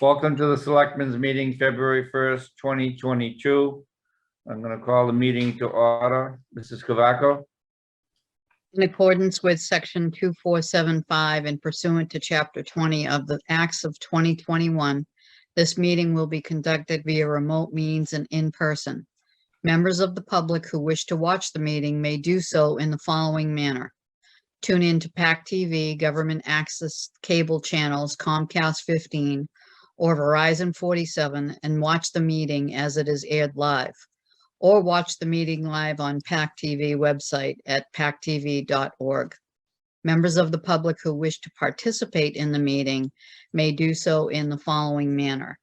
Welcome to the Selectmen's Meeting, February 1st, 2022. I'm going to call the meeting to order. Mrs. Cavaco, In accordance with section 2475 and pursuant to chapter 20 of the Acts of 2021, this meeting will be conducted via remote means and in person. Members of the public who wish to watch the meeting may do so in the following manner. Tune in to PAC TV, government access cable channels, Comcast 15 or Verizon 47, and watch the meeting as it is aired live. Or watch the meeting live on PAC TV website at pactv.org. Members of the public who wish to participate in the meeting may do so in the following manner.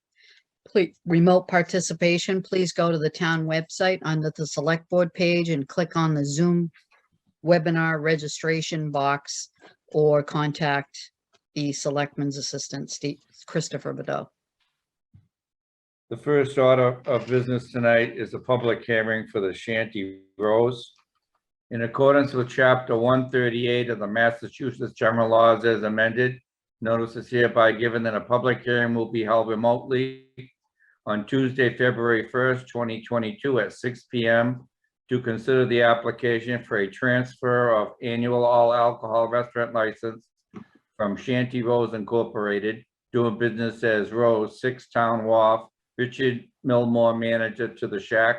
Remote participation, please go to the town website under the Select Board page and click on the Zoom webinar registration box or contact the Selectman's Assistant, Christopher Badeau. the first order of business tonight is a public hearing for the Shanty Rose. In accordance with Chapter 138 of the Massachusetts General Laws as amended, notice is hereby given that a public hearing will be held remotely on Tuesday, February 1st, 2022 at 6 p.m. to consider the application for a transfer of annual all alcohol restaurant license from Shanty Rose Incorporated, doing business as Rose, 6 Town Wharf, Richard Milmore, manager, to the Shack.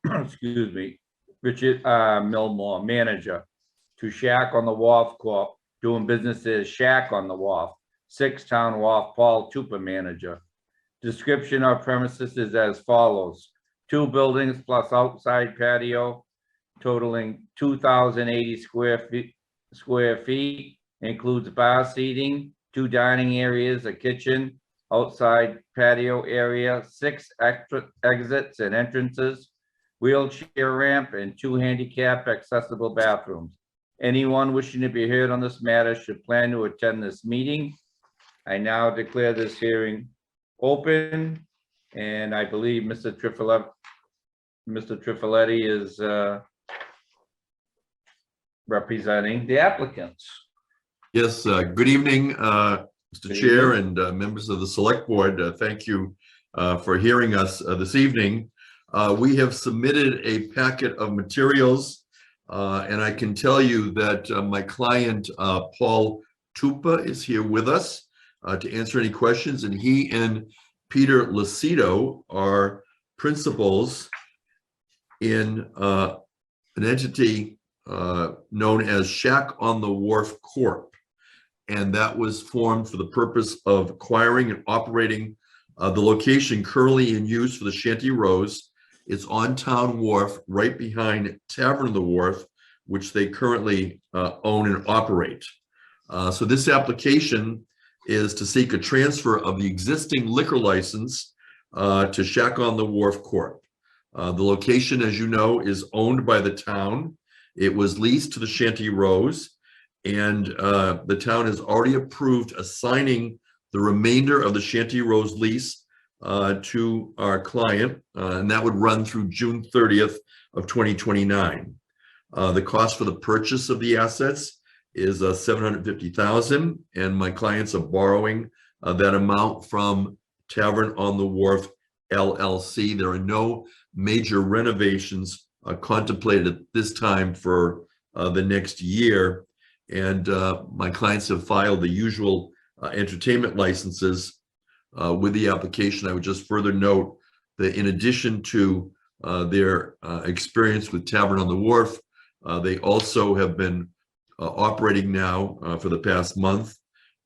Excuse me, Richard Milmore, manager, to Shack on the Wharf Corp., doing business as Shack on the Wharf, 6 Town Wharf, Paul Tupper, manager. Description of premises is as follows: 2 buildings plus outside patio totaling 2,080 square feet, includes bar seating, 2 dining areas, a kitchen, outside patio area, 6 extra exits and entrances, wheelchair ramp, and 2 handicap accessible bathrooms. Anyone wishing to be heard on this matter should plan to attend this meeting. I now declare this hearing open, and I believe Mr. Trifiletti is representing the applicants. Yes, good evening, Mr. Chair and members of the Select Board. Thank you for hearing us this evening. We have submitted a packet of materials, and I can tell you that my client, Paul Tupper, is here with us to answer any questions, and he and Peter Lucido are principals in an entity known as Shack on the Wharf Corp. And that was formed for the purpose of acquiring and operating the location currently in use for the Shanty Rose. It's on Town Wharf, right behind Tavern on the Wharf, which they currently own and operate. So this application is to seek a transfer of the existing liquor license to Shack on the Wharf Corp. The location, as you know, is owned by the town. It was leased to the Shanty Rose, and the town has already approved assigning the remainder of the Shanty Rose lease to our client, and that would run through June 30th of 2029. The cost for the purchase of the assets is $750,000, and my clients are borrowing that amount from Tavern on the Wharf LLC. There are no major renovations contemplated at this time for the next year, and my clients have filed the usual entertainment licenses with the application. I would just further note that in addition to their experience with Tavern on the Wharf, they also have been operating now for the past month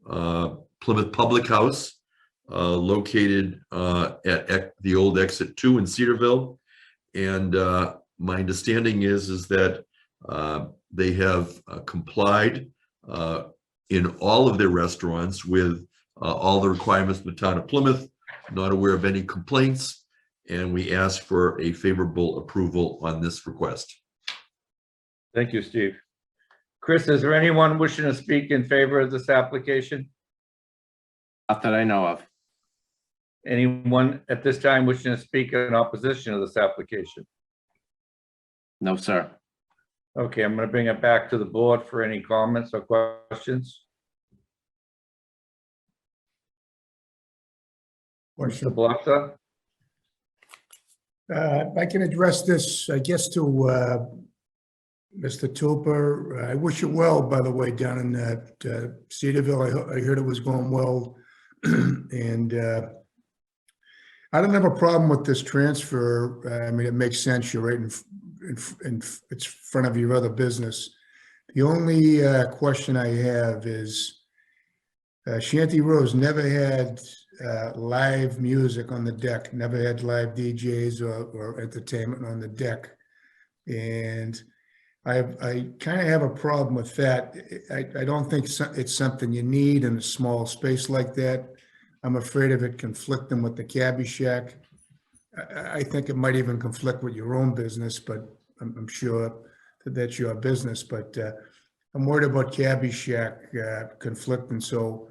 Plymouth Public House, located at the old Exit 2 in Cedarville. And my understanding is that they have complied in all of their restaurants with all the requirements of the town of Plymouth, not aware of any complaints, and we ask for a favorable approval on this request. Thank you, Steve. Chris, is there anyone wishing to speak in favor of this application? Not that I know of. Anyone at this time wishing to speak in opposition to this application? No, sir. Okay, I'm going to bring it back to the board for any comments or questions. Mr. Question. Blessa? I can address this, I guess, to Mr. Tupper. I wish you well, by the way, down in Cedarville. I heard it was going well. And I don't have a problem with this transfer. I mean, it makes sense. You're right in it's front of your other business. The only question I have is Shanty Rose never had live music on the deck, never had live DJs or entertainment on the deck. And I kind of have a problem with that. I don't think it's something you need in a small space like that. I'm afraid of it conflicting with the Cabbie Shack. I think it might even conflict with your own business, but I'm sure that that's your business. But I'm worried about Cabbie Shack conflicting. So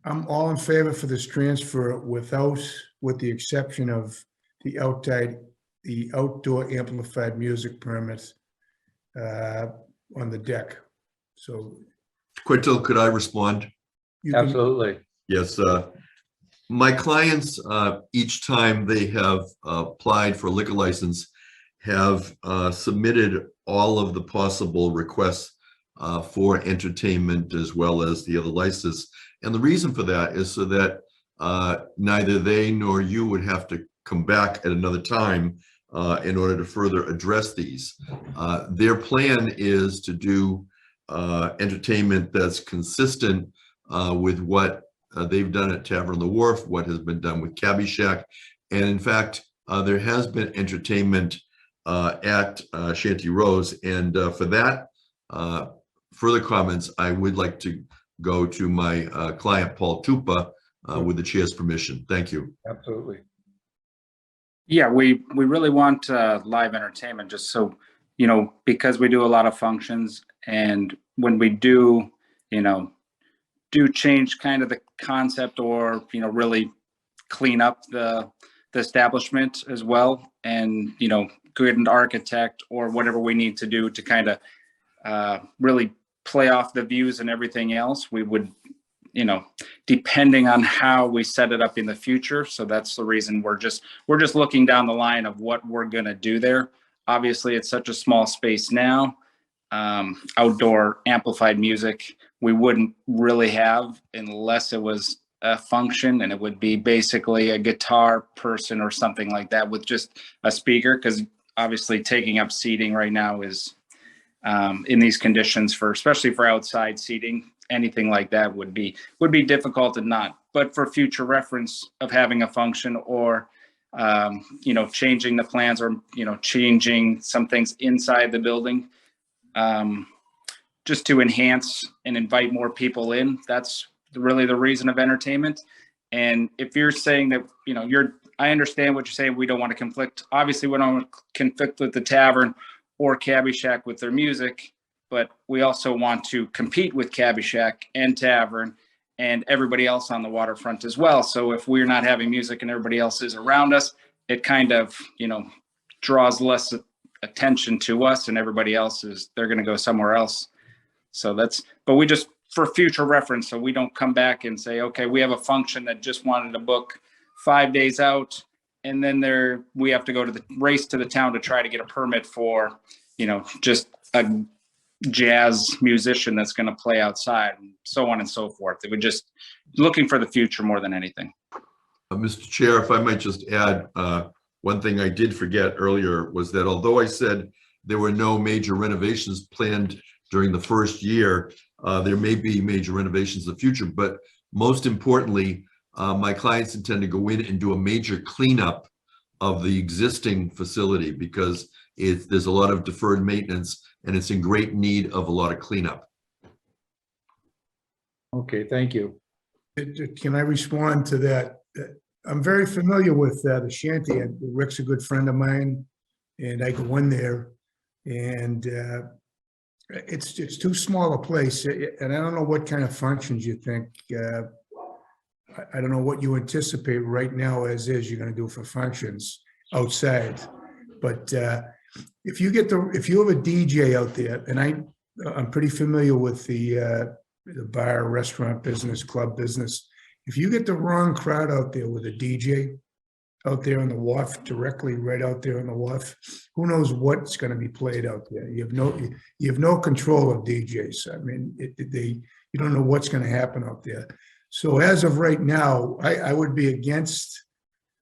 I'm all in favor for this transfer with the exception of the outdoor amplified music permits on the deck. So Quintel, could I respond? you can, Absolutely. Yes, my clients, each time they have applied for a liquor license, have submitted all of the possible requests for entertainment as well as the other licenses. And the reason for that is so that neither they nor you would have to come back at another time in order to further address these. Their plan is to do entertainment that's consistent with what they've done at Tavern on the Wharf, what has been done with Cabbie Shack. And in fact, there has been entertainment at Shanty Rose. And for that, further comments, I would like to go to my client, Paul Tupa, with the chair's permission. Thank you. Absolutely. Yeah, we really want live entertainment, just so, you know, because we do a lot of functions, and when we do, you know, do change kind of the concept or, you know, really clean up the establishment as well, and, you know, get an architect or whatever we need to do to kind of really play off the views and everything else, we would, you know, depending on how we set it up in the future. So that's the reason we're just looking down the line of what we're going to do there. Obviously, it's such a small space now. Outdoor amplified music, we wouldn't really have unless it was a function, and it would be basically a guitar person or something like that with just a speaker, because obviously taking up seating right now is in these conditions, for especially for outside seating, anything like that would be difficult and not. But for future reference of having a function or you know, changing the plans or, you know, changing some things inside the building, just to enhance and invite more people in. That's really the reason of entertainment. And if you're saying that, you know, I understand what you're saying. We don't want to conflict. Obviously, we don't want to conflict with the tavern or Cabbie Shack with their music, but we also want to compete with Cabbie Shack and Tavern and everybody else on the waterfront as well. So if we're not having music and everybody else is around us, it kind of, you know, draws less attention to us, and everybody else they're going to go somewhere else. So but we just, for future reference, so we don't come back and say, okay, we have a function that just wanted to book 5 days out, and then we have to go to the race to the town to try to get a permit for, you know, just a jazz musician that's going to play outside, and so on and so forth. They were just looking for the future more than anything. Mr. Chair, if I might just add, one thing I did forget earlier was that although I said there were no major renovations planned during the first year, there may be major renovations in the future, but most importantly, my clients intend to go in and do a major cleanup of the existing facility, because there's a lot of deferred maintenance and it's in great need of a lot of cleanup. Okay, thank you. can I respond to that? I'm very familiar with the shanty. Rick's a good friend of mine, and I go in there, and it's too small a place, and I don't know what kind of functions you think. I don't know what you anticipate right now as is you're going to do for functions outside, but if you have a DJ out there, and I'm pretty familiar with the bar, restaurant business, club business. if you get the wrong crowd out there with a DJ out there on the wharf, directly right out there on the wharf, who knows what's going to be played out there? You have no control of DJs. I mean, you don't know what's going to happen out there. So as of right now, I would be against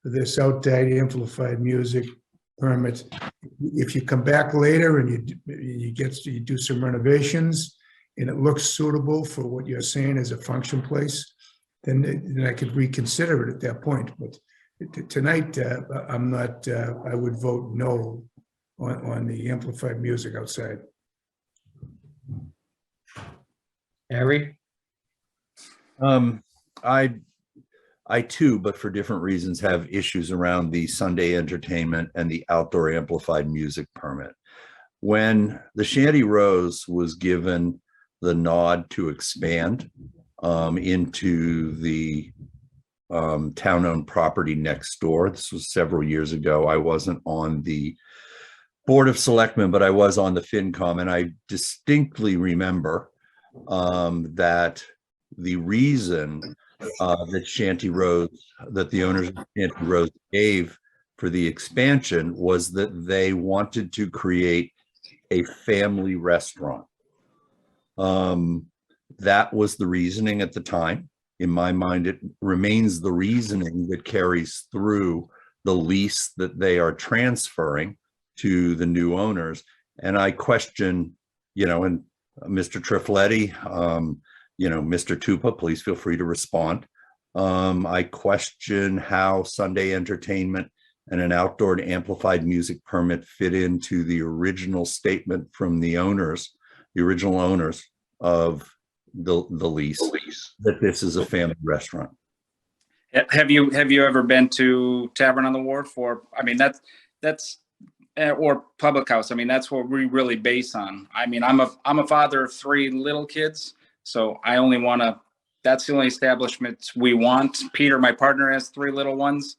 this outside amplified music permit. If you come back later and you do some renovations and it looks suitable for what you're saying as a function place, then I could reconsider it at that point. But tonight, I'm not, I would vote no on the amplified music outside. Harry? I too, but for different reasons, have issues around the Sunday entertainment and the outdoor amplified music permit. When the Shanty Rose was given the nod to expand into the town-owned property next door, this was several years ago. I wasn't on the Board of Selectmen, but I was on the FinCom, and I distinctly remember that the reason that the owners of Shanty Rose gave for the expansion was that they wanted to create a family restaurant. That was the reasoning at the time. In my mind, it remains the reasoning that carries through the lease that they are transferring to the new owners. And I question, and Mr. Trifletti, Mr. Tupa, please feel free to respond. I question how Sunday entertainment and an outdoor amplified music permit fit into the original statement from the original owners of the lease, that this is a family restaurant. Have you ever been to Tavern on the Wharf? Or, I mean, that's or Public House. I mean, that's what we really base on. I mean, I'm a father of 3 little kids, so I only want to. That's the only establishments we want. Peter, my partner, has 3 little ones,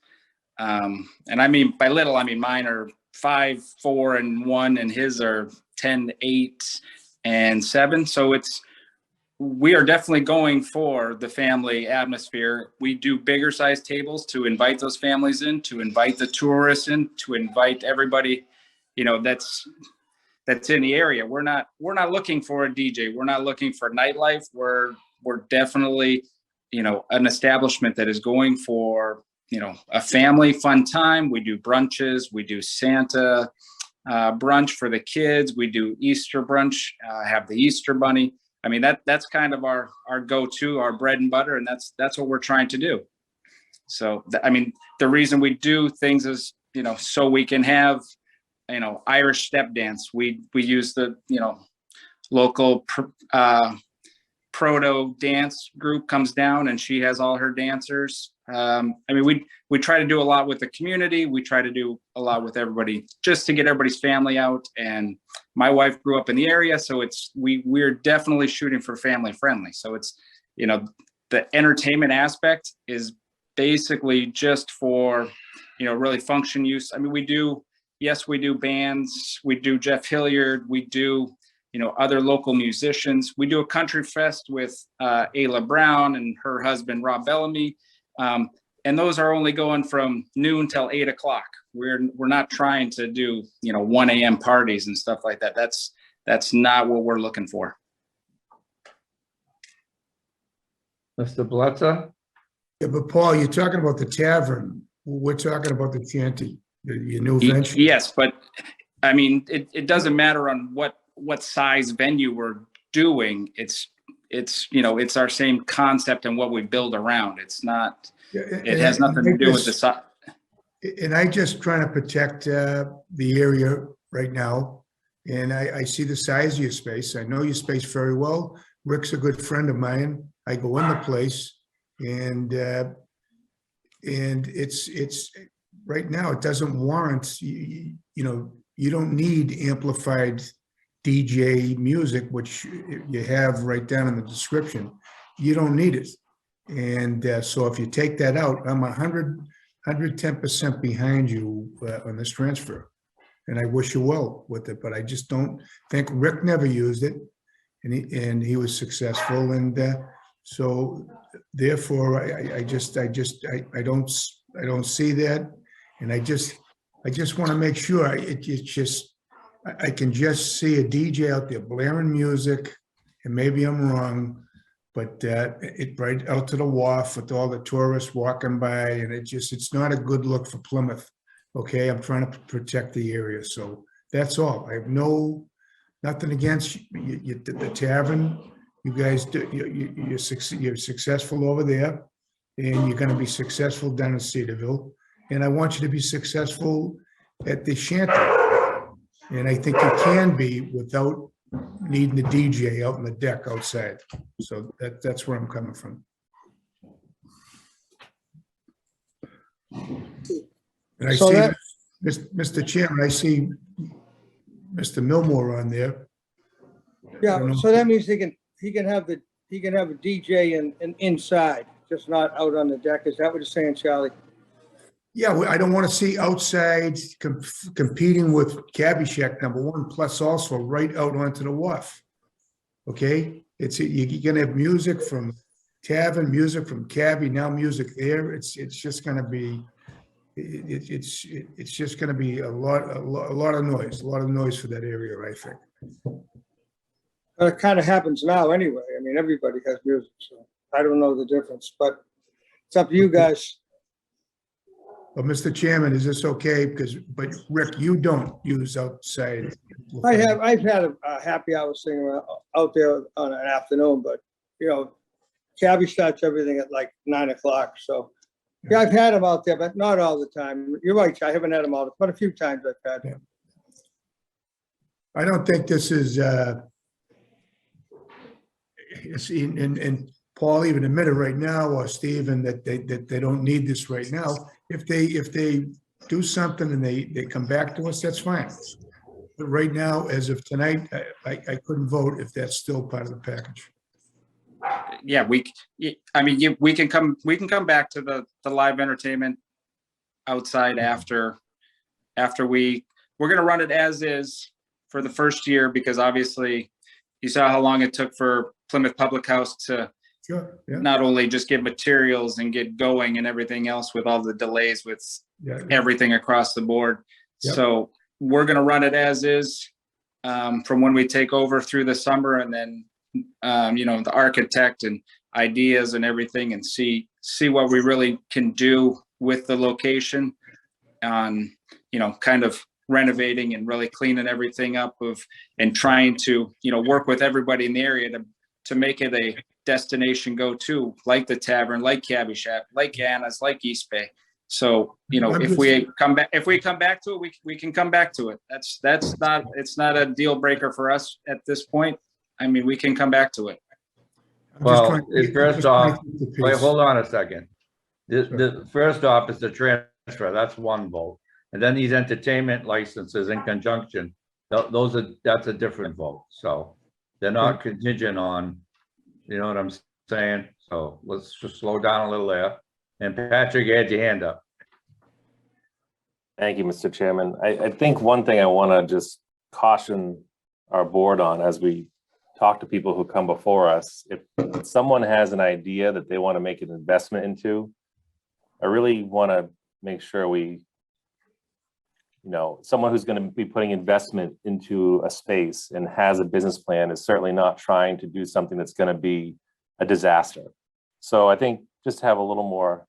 and I mean by little, I mean mine are 5, 4, and 1, and his are 10, 8, and 7. So we are definitely going for the family atmosphere. We do bigger size tables to invite those families in, to invite the tourists in, to invite everybody, that's in the area. We're not looking for a DJ. We're not looking for nightlife. We're definitely, an establishment that is going for, a family fun time. We do brunches. We do Santa brunch for the kids. We do Easter brunch, have the Easter bunny. I mean, that's kind of our go-to, our bread and butter, and that's what we're trying to do. So, I mean, the reason we do things is, so we can have, Irish step dance. We use the, local proto dance group comes down, and she has all her dancers. I mean, we try to do a lot with the community. We try to do a lot with everybody just to get everybody's family out. And my wife grew up in the area, so we're definitely shooting for family friendly. So it's, the entertainment aspect is basically just for, really function use. I mean, we do bands, we do Jeff Hilliard, we do, other local musicians. We do a country fest with Ayla Brown and her husband, Rob Bellamy. And those are only going from noon till 8 o'clock. We're not trying to do, 1 a.m. parties and stuff like that. That's not what we're looking for. Mr. Bletzer? Yeah, but Paul, you're talking about the tavern. We're talking about the Shanty, your new venture. Yes, but I mean, it doesn't matter on what size venue we're doing. It's our same concept and what we build around. It's not, it has nothing to do with the size. And I just trying to protect the area right now. And I see the size of your space. I know your space very well. Rick's a good friend of mine. I go in the place, and it's right now, it doesn't warrant, you don't need amplified DJ music, which you have right down in the description. You don't need it. And so if you take that out, I'm 110% behind you on this transfer. And I wish you well with it, but I just don't think Rick never used it, and he was successful. And So therefore, I don't see that. And I just want to make sure, it's just, I can just see a DJ out there blaring music, and maybe I'm wrong, but it right out to the wharf with all the tourists walking by, and it's not a good look for Plymouth. Okay, I'm trying to protect the area, so that's all. I have nothing against the tavern. You guys do, you're successful over there, and you're gonna be successful down in Cedarville. And I want you to be successful at the shanty. And I think you can be without needing the DJ out on the deck outside. So that's where I'm coming from. And I So see, that- Mr. Chairman, I see Mr. Milmore on there. I Yeah, don't know. so that means he can have a DJ and inside, just not out on the deck. Is that what you're saying, Charlie? Yeah, I don't want to see outside competing with Cabbie Shack #1, plus also right out onto the wharf. Okay, you're gonna have music from tavern, music from Cabbie, now music there. It's just gonna be, it's just gonna be a lot of noise for that area, I think. It kind of happens now anyway. I mean, everybody has music, so I don't know the difference, but it's up to you guys. But Mr. Chairman, is this okay? But Rick, you don't use outside. I've had a happy hour singer out there on an afternoon, but Cabbie starts everything at like 9 o'clock. So yeah, I've had them out there, but not all the time. You're right. I haven't had them out, but a few times I've had them. I don't think this is, and Paul even admitted right now, or Stephen, that they don't need this right now. If they do something and they come back to us, that's fine. But right now, as of tonight, I couldn't vote if that's still part of the package. Yeah, we can come back to the live entertainment outside after we're going to run it as is for the first year, because obviously you saw how long it took for Plymouth Public House to Sure, yeah, not only just get materials and get going and everything else with all the delays with yeah. everything across the board. Yep. So we're going to run it as is from when we take over through the summer, and then the architect and ideas and everything, and see what we really can do with the location on, kind of renovating and really cleaning everything up and trying to, work with everybody in the area to make it a destination go-to, like the tavern, like Cabbie Shack, like Anna's, like East Bay. So, if we come back to it, we can come back to it. It's not a deal breaker for us at this point. I mean, we can come back to it. Well, first off, wait, hold on a second. First off, it's the transfer, that's one vote. And then these entertainment licenses in conjunction, that's a different vote. So they're not contingent on, you know what I'm saying? So let's just slow down a little there. And Patrick, you had your hand up. Thank you, Mr. Chairman. I think one thing I want to just caution our board on as we talk to people who come before us, if someone has an idea that they want to make an investment into, I really want to make sure someone who's going to be putting investment into a space and has a business plan is certainly not trying to do something that's going to be a disaster. So I think just have a little more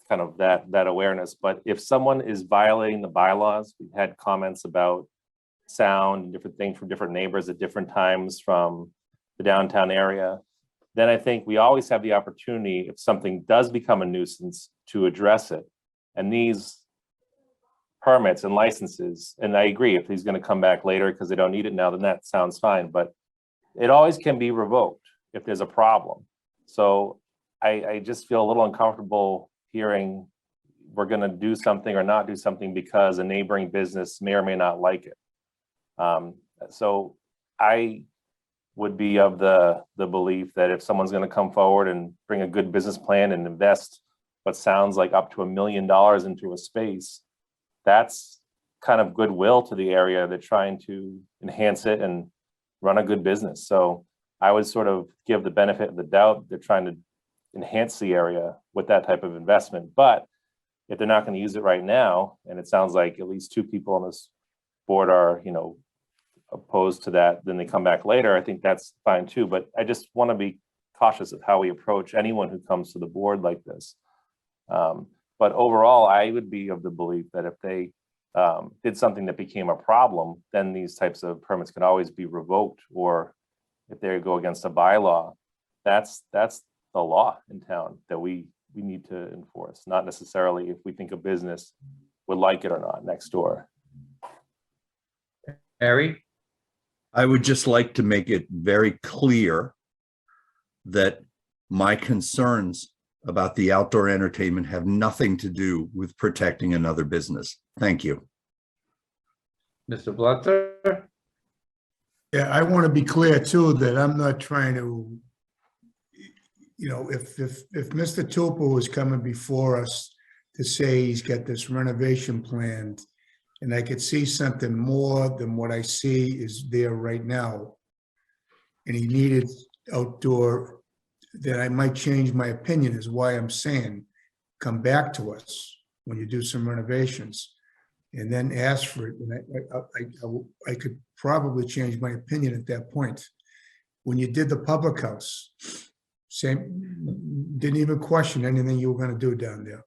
kind of that awareness. But if someone is violating the bylaws, we've had comments about sound and different things from different neighbors at different times from the downtown area, then I think we always have the opportunity, if something does become a nuisance, to address it. And these permits and licenses, and I agree, if he's going to come back later because they don't need it now, then that sounds fine. But it always can be revoked if there's a problem. So I just feel a little uncomfortable hearing we're going to do something or not do something because a neighboring business may or may not like it. So I would be of the belief that if someone's going to come forward and bring a good business plan and invest what sounds like up to $1 million into a space, that's kind of goodwill to the area. They're trying to enhance it and run a good business. So I would sort of give the benefit of the doubt. They're trying to enhance the area with that type of investment. But if they're not going to use it right now, and it sounds like at least two people on this board are, opposed to that, then they come back later, I think that's fine too. But I just want to be cautious of how we approach anyone who comes to the board like this. But overall, I would be of the belief that if they did something that became a problem, then these types of permits can always be revoked, or if they go against a bylaw, that's the law in town that we need to enforce, not necessarily if we think a business would like it or not next door. Harry? I would just like to make it very clear that my concerns about the outdoor entertainment have nothing to do with protecting another business. Thank you. Mr. Blutzer? Yeah, I want to be clear too, that I'm not trying to, if Mr. Tupel was coming before us to say he's got this renovation planned, and I could see something more than what I see is there right now, and he needed outdoor, then I might change my opinion, is why I'm saying, come back to us when you do some renovations and then ask for it. And I could probably change my opinion at that point. When you did the public house, didn't even question anything you were going to do down there.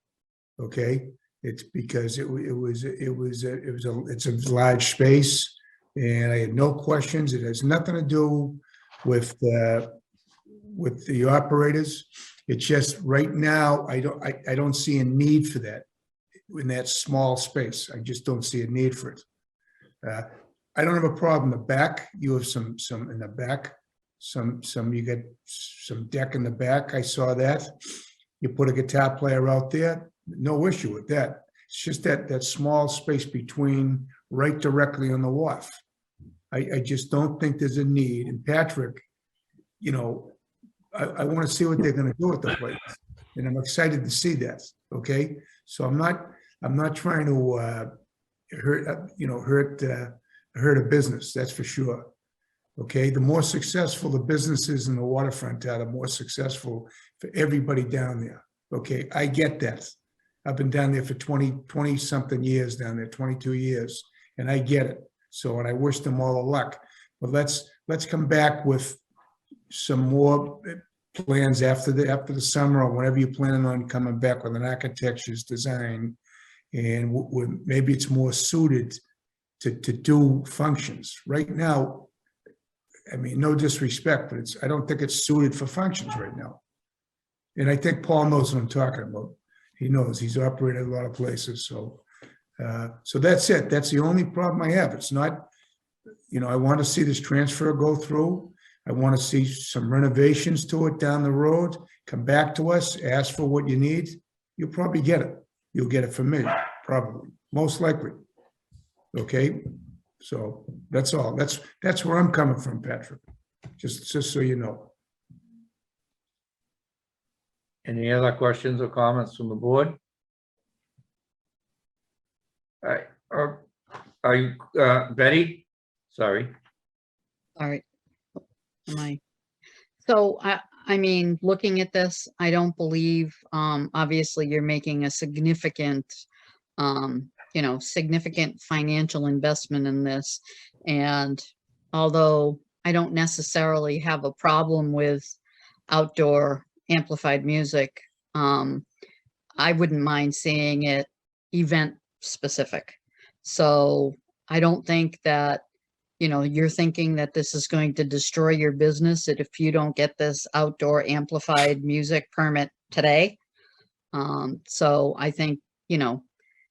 Okay, it's because it's a large space, and I had no questions. It has nothing to do with the operators. It's just right now I don't see a need for that in that small space. I just don't see a need for it. I don't have a problem in the back. You have some in the back. You got some deck in the back. I saw that. You put a guitar player out there. No issue with that. It's just that small space between, right directly on the wharf. I just don't think there's a need. And Patrick, I want to see what they're going to do with the place, and I'm excited to see that. Okay, so I'm not trying to hurt a business. That's for sure. Okay, the more successful the businesses in the waterfront are, the more successful for everybody down there. Okay, I get that. I've been down there for 20 something years down there, 22 years, and I get it. So, and I wish them all the luck. But let's come back with some more plans after the summer, or whenever you're planning on coming back with an architecture's design, and maybe it's more suited to do functions. Right now, I mean, no disrespect, but I don't think it's suited for functions right now. And I think Paul knows what I'm talking about. He knows, he's operated a lot of places. So that's it. That's the only problem I have. It's not, I want to see this transfer go through. I want to see some renovations to it down the road. Come back to us, ask for what you need. You'll probably get it. You'll get it from me, probably, most likely. Okay, so that's all. That's where I'm coming from, Patrick. Just so you know. Any other questions or comments from the board? All right, are you, Betty? Sorry. All right. So I mean, looking at this, I don't believe, obviously you're making a significant, significant financial investment in this. And although I don't necessarily have a problem with outdoor amplified music, I wouldn't mind seeing it event specific. So I don't think that, you're thinking that this is going to destroy your business if you don't get this outdoor amplified music permit today. So I think, in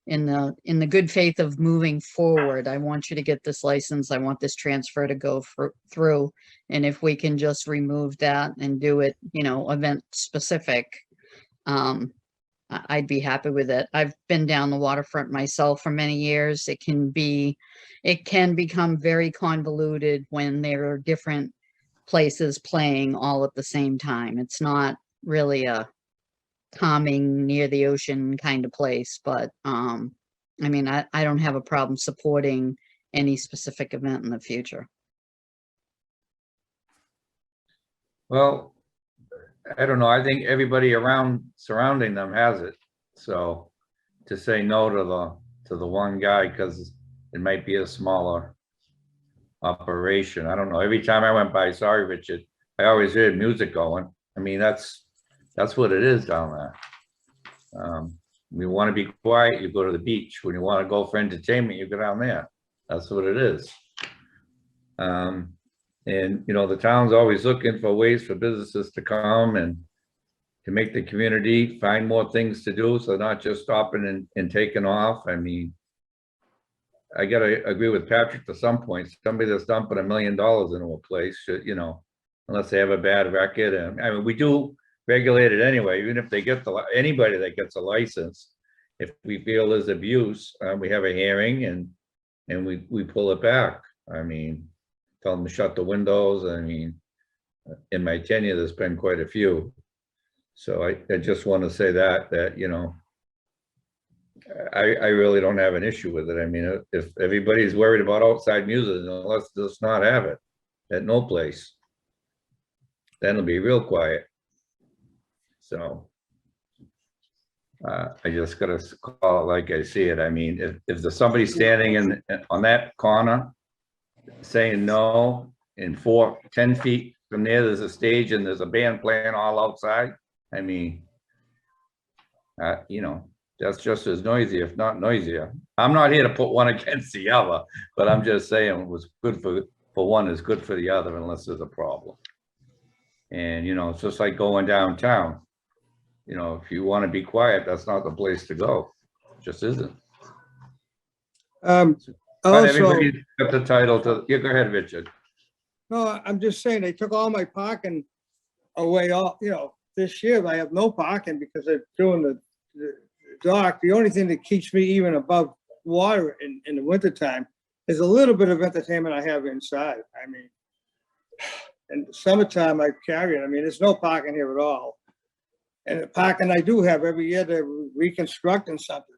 the good faith of moving forward, I want you to get this license. I want this transfer to go through. And if we can just remove that and do it, event specific, I'd be happy with it. I've been down the waterfront myself for many years. It can become very convoluted when there are different places playing all at the same time. It's not really a calming near the ocean kind of place, but I mean, I don't have a problem supporting any specific event in the future. Well, I don't know. I think everybody around surrounding them has it. So to say no to the one guy because it might be a smaller operation. I don't know. Every time I went by, sorry, Richard, I always heard music going. I mean, that's what it is down there. When you want to be quiet, you go to the beach. When you want to go for entertainment, you go down there. That's what it is. And you know, the town's always looking for ways for businesses to come and to make the community find more things to do. So not just stopping and taking off. I mean, I gotta agree with Patrick to some point. Somebody that's dumping $1 million into a place should, you know, unless they have a bad record. And I mean, we do regulate it anyway, even if they get anybody that gets a license. If we feel there's abuse, we have a hearing and we pull it back. I mean, tell them to shut the windows. I mean, in my tenure, there's been quite a few. So I just want to say that, you know, I really don't have an issue with it. I mean, if everybody's worried about outside music, let's just not have it at no place. Then it'll be real quiet. So I just gotta call it like I see it. I mean, if there's somebody standing on that corner saying no, and 10 feet from there's a stage and there's a band playing all outside, I mean, you know, that's just as noisy, if not noisier. I'm not here to put one against the other, but I'm just saying what's good for one is good for the other unless there's a problem. And, you know, it's just like going downtown. You know, if you want to be quiet, that's not the place to go. It just isn't. But Also, everybody's got the title to, yeah, go ahead, Richard. no, I'm just saying, they took all my parking away, all, you know, this year. I have no parking because they're doing the dock. The only thing that keeps me even above water in the wintertime is a little bit of entertainment I have inside. I mean, in the summertime, I carry it. I mean, there's no parking here at all. And the parking I do have every year, they're reconstructing something.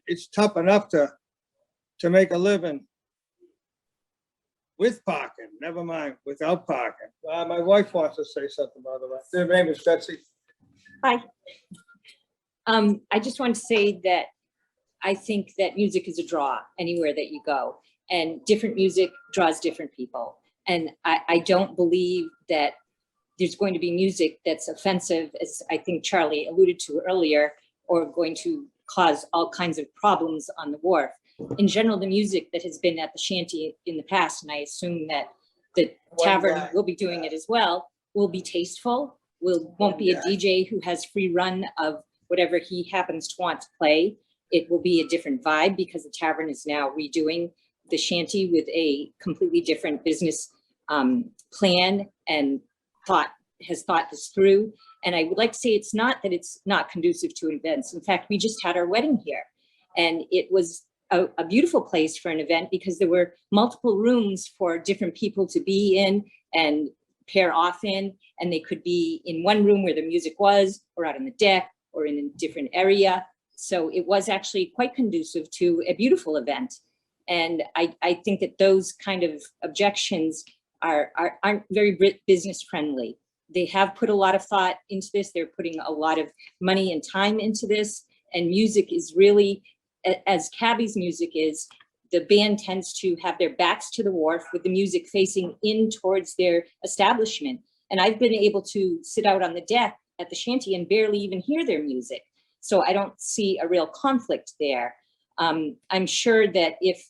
It's tough enough to make a living with parking, never mind without parking. My wife wants to say something, by the way. Their name is Betsy. Hi. I just want to say that I think that music is a draw anywhere that you go, and different music draws different people. And I don't believe that there's going to be music that's offensive, as I think Charlie alluded to earlier, or going to cause all kinds of problems on the wharf. In general, the music that has been at the shanty in the past, and I assume that the tavern will be doing it as well, will be tasteful, won't be a DJ who has free run of whatever he happens to want to play. It will be a different vibe because the tavern is now redoing the shanty with a completely different business plan and has thought this through. And I would like to say it's not that it's not conducive to events. In fact, we just had our wedding here, and it was a beautiful place for an event because there were multiple rooms for different people to be in and pair off in, and they could be in one room where the music was, or out on the deck, or in a different area. So it was actually quite conducive to a beautiful event. And I think that those kind of objections aren't very business friendly. They have put a lot of thought into this. They're putting a lot of money and time into this. And music is really, as Cabby's music is, the band tends to have their backs to the wharf with the music facing in towards their establishment. And I've been able to sit out on the deck at the shanty and barely even hear their music. So I don't see a real conflict there. I'm sure that if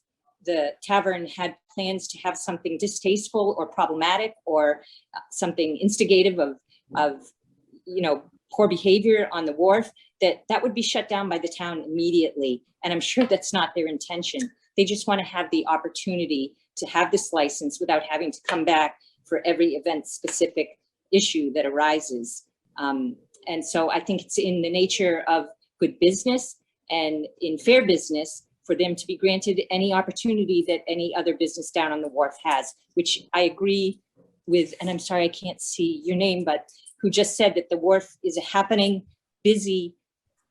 the tavern had plans to have something distasteful or problematic or something instigative of you know, poor behavior on the wharf, that would be shut down by the town immediately. And I'm sure that's not their intention. They just want to have the opportunity to have this license without having to come back for every event specific issue that arises. And so I think it's in the nature of good business and in fair business for them to be granted any opportunity that any other business down on the wharf has, which I agree with, and I'm sorry, I can't see your name, but who just said that the wharf is a happening, busy,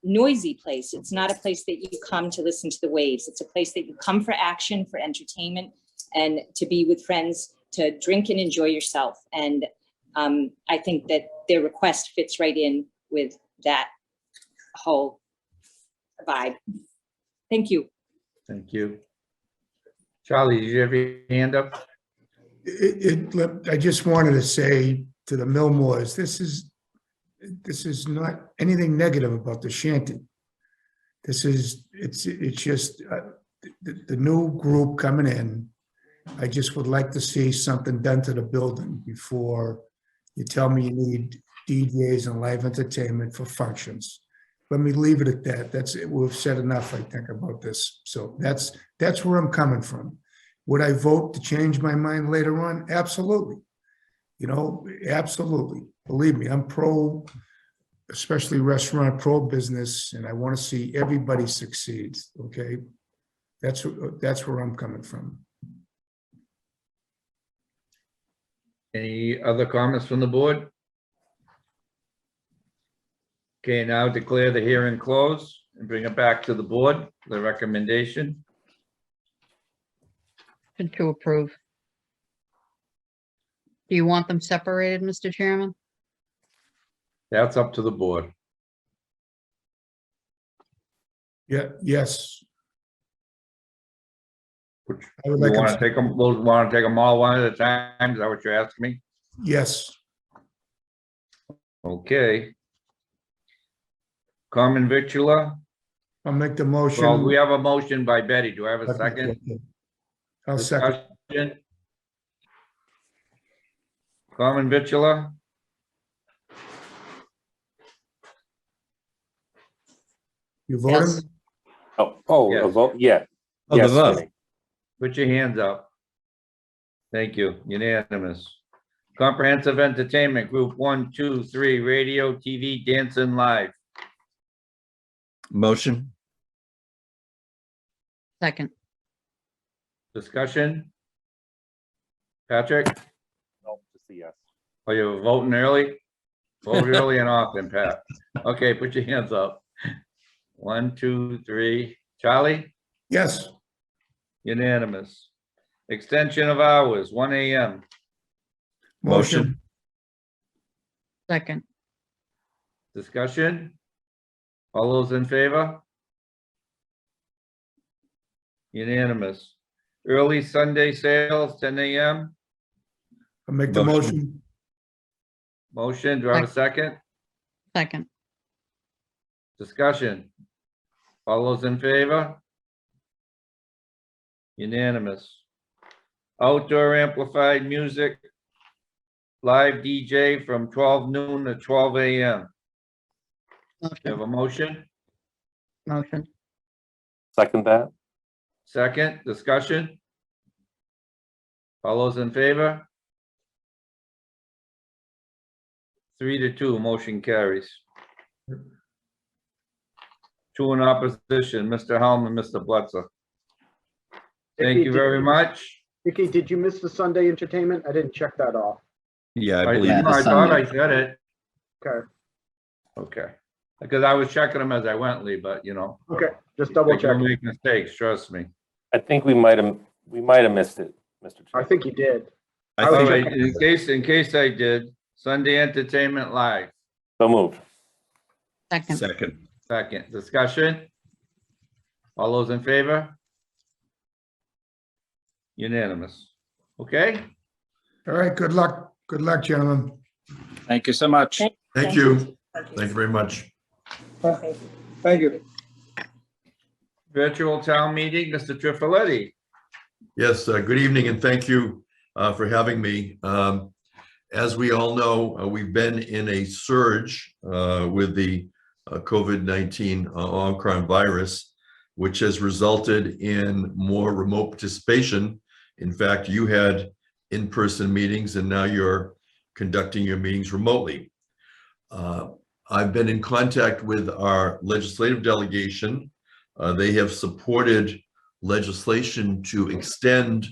noisy place. It's not a place that you come to listen to the waves. It's a place that you come for action, for entertainment, and to be with friends, to drink and enjoy yourself. And I think that their request fits right in with that whole vibe. Thank you. Thank you. Charlie, did you have your hand up? I just wanted to say to the Millmores, this is not anything negative about the shanty. It's just the new group coming in. I just would like to see something done to the building before you tell me you need DJs and live entertainment for functions. Let me leave it at that. We've said enough, I think, about this. So that's where I'm coming from. Would I vote to change my mind later on? Absolutely. You know, absolutely. Believe me, I'm pro, especially restaurant, pro business, and I want to see everybody succeed, okay? That's where I'm coming from. Any other comments from the board? Okay, now declare the hearing closed and bring it back to the board, the recommendation. To approve. Do you want them separated, Mr. Chairman? That's up to the board. Yeah, yes. Which, I would you like want to them- take them, want to take them all one at a time? Is that what you're asking me? Yes, Okay. Common victular. I'll make the Well, motion. we have a motion by Betty. Do I have a second? I'll second. Discussion? Common victular. You Yes. voting? Oh, Yes. a vote, yeah. Oh, the Yes, vote. Jimmy. Put your hands up. Thank you. Unanimous. Comprehensive Entertainment Group 1, 2, 3, radio, TV, dancing live. Motion? Second. Discussion? Patrick, No, just a yes. are you voting early? Vote early and often, Pat. Okay, put your hands up. 1, 2, 3. Charlie? Yes, Unanimous. Extension of hours, 1 AM. motion. Second. Discussion? All those in favor? Unanimous. Early Sunday sales, 10 AM. I'll make the Motion. motion. Motion, do I have a second? Second. Discussion? All those in favor? Unanimous. Outdoor amplified music, live DJ from 12 noon to 12 AM. Do you have Motion. a motion? Motion. Second that? Second, discussion? All those in favor? 3 to 2, motion carries. 2 in opposition, Mr. Helm and Mr. Blitzer. Thank you very much. Vicky, did you miss the Sunday entertainment? I didn't check that off. Yeah, I I believe. I thought I said it. Okay, Okay. Because I was checking them as I went, Lee, but you know, okay, just I double can check. make mistakes, trust me. I think we might have missed it, Mr. I Chair. think you did. I I was All think, right, in case I did, Sunday entertainment live. So moved. Second. second. Second, discussion? All those in favor? Unanimous. Okay? All right, good luck. Good luck, gentlemen. Thank you so much. Thank you. Thank you very much. Thank you. Virtual town meeting, Mr. Trifiletti. Yes, good evening and thank you for having me. As we all know, we've been in a surge with the COVID-19 Omicron virus, which has resulted in more remote participation. In fact, you had in-person meetings and now you're conducting your meetings remotely. I've been in contact with our legislative delegation. They have supported legislation to extend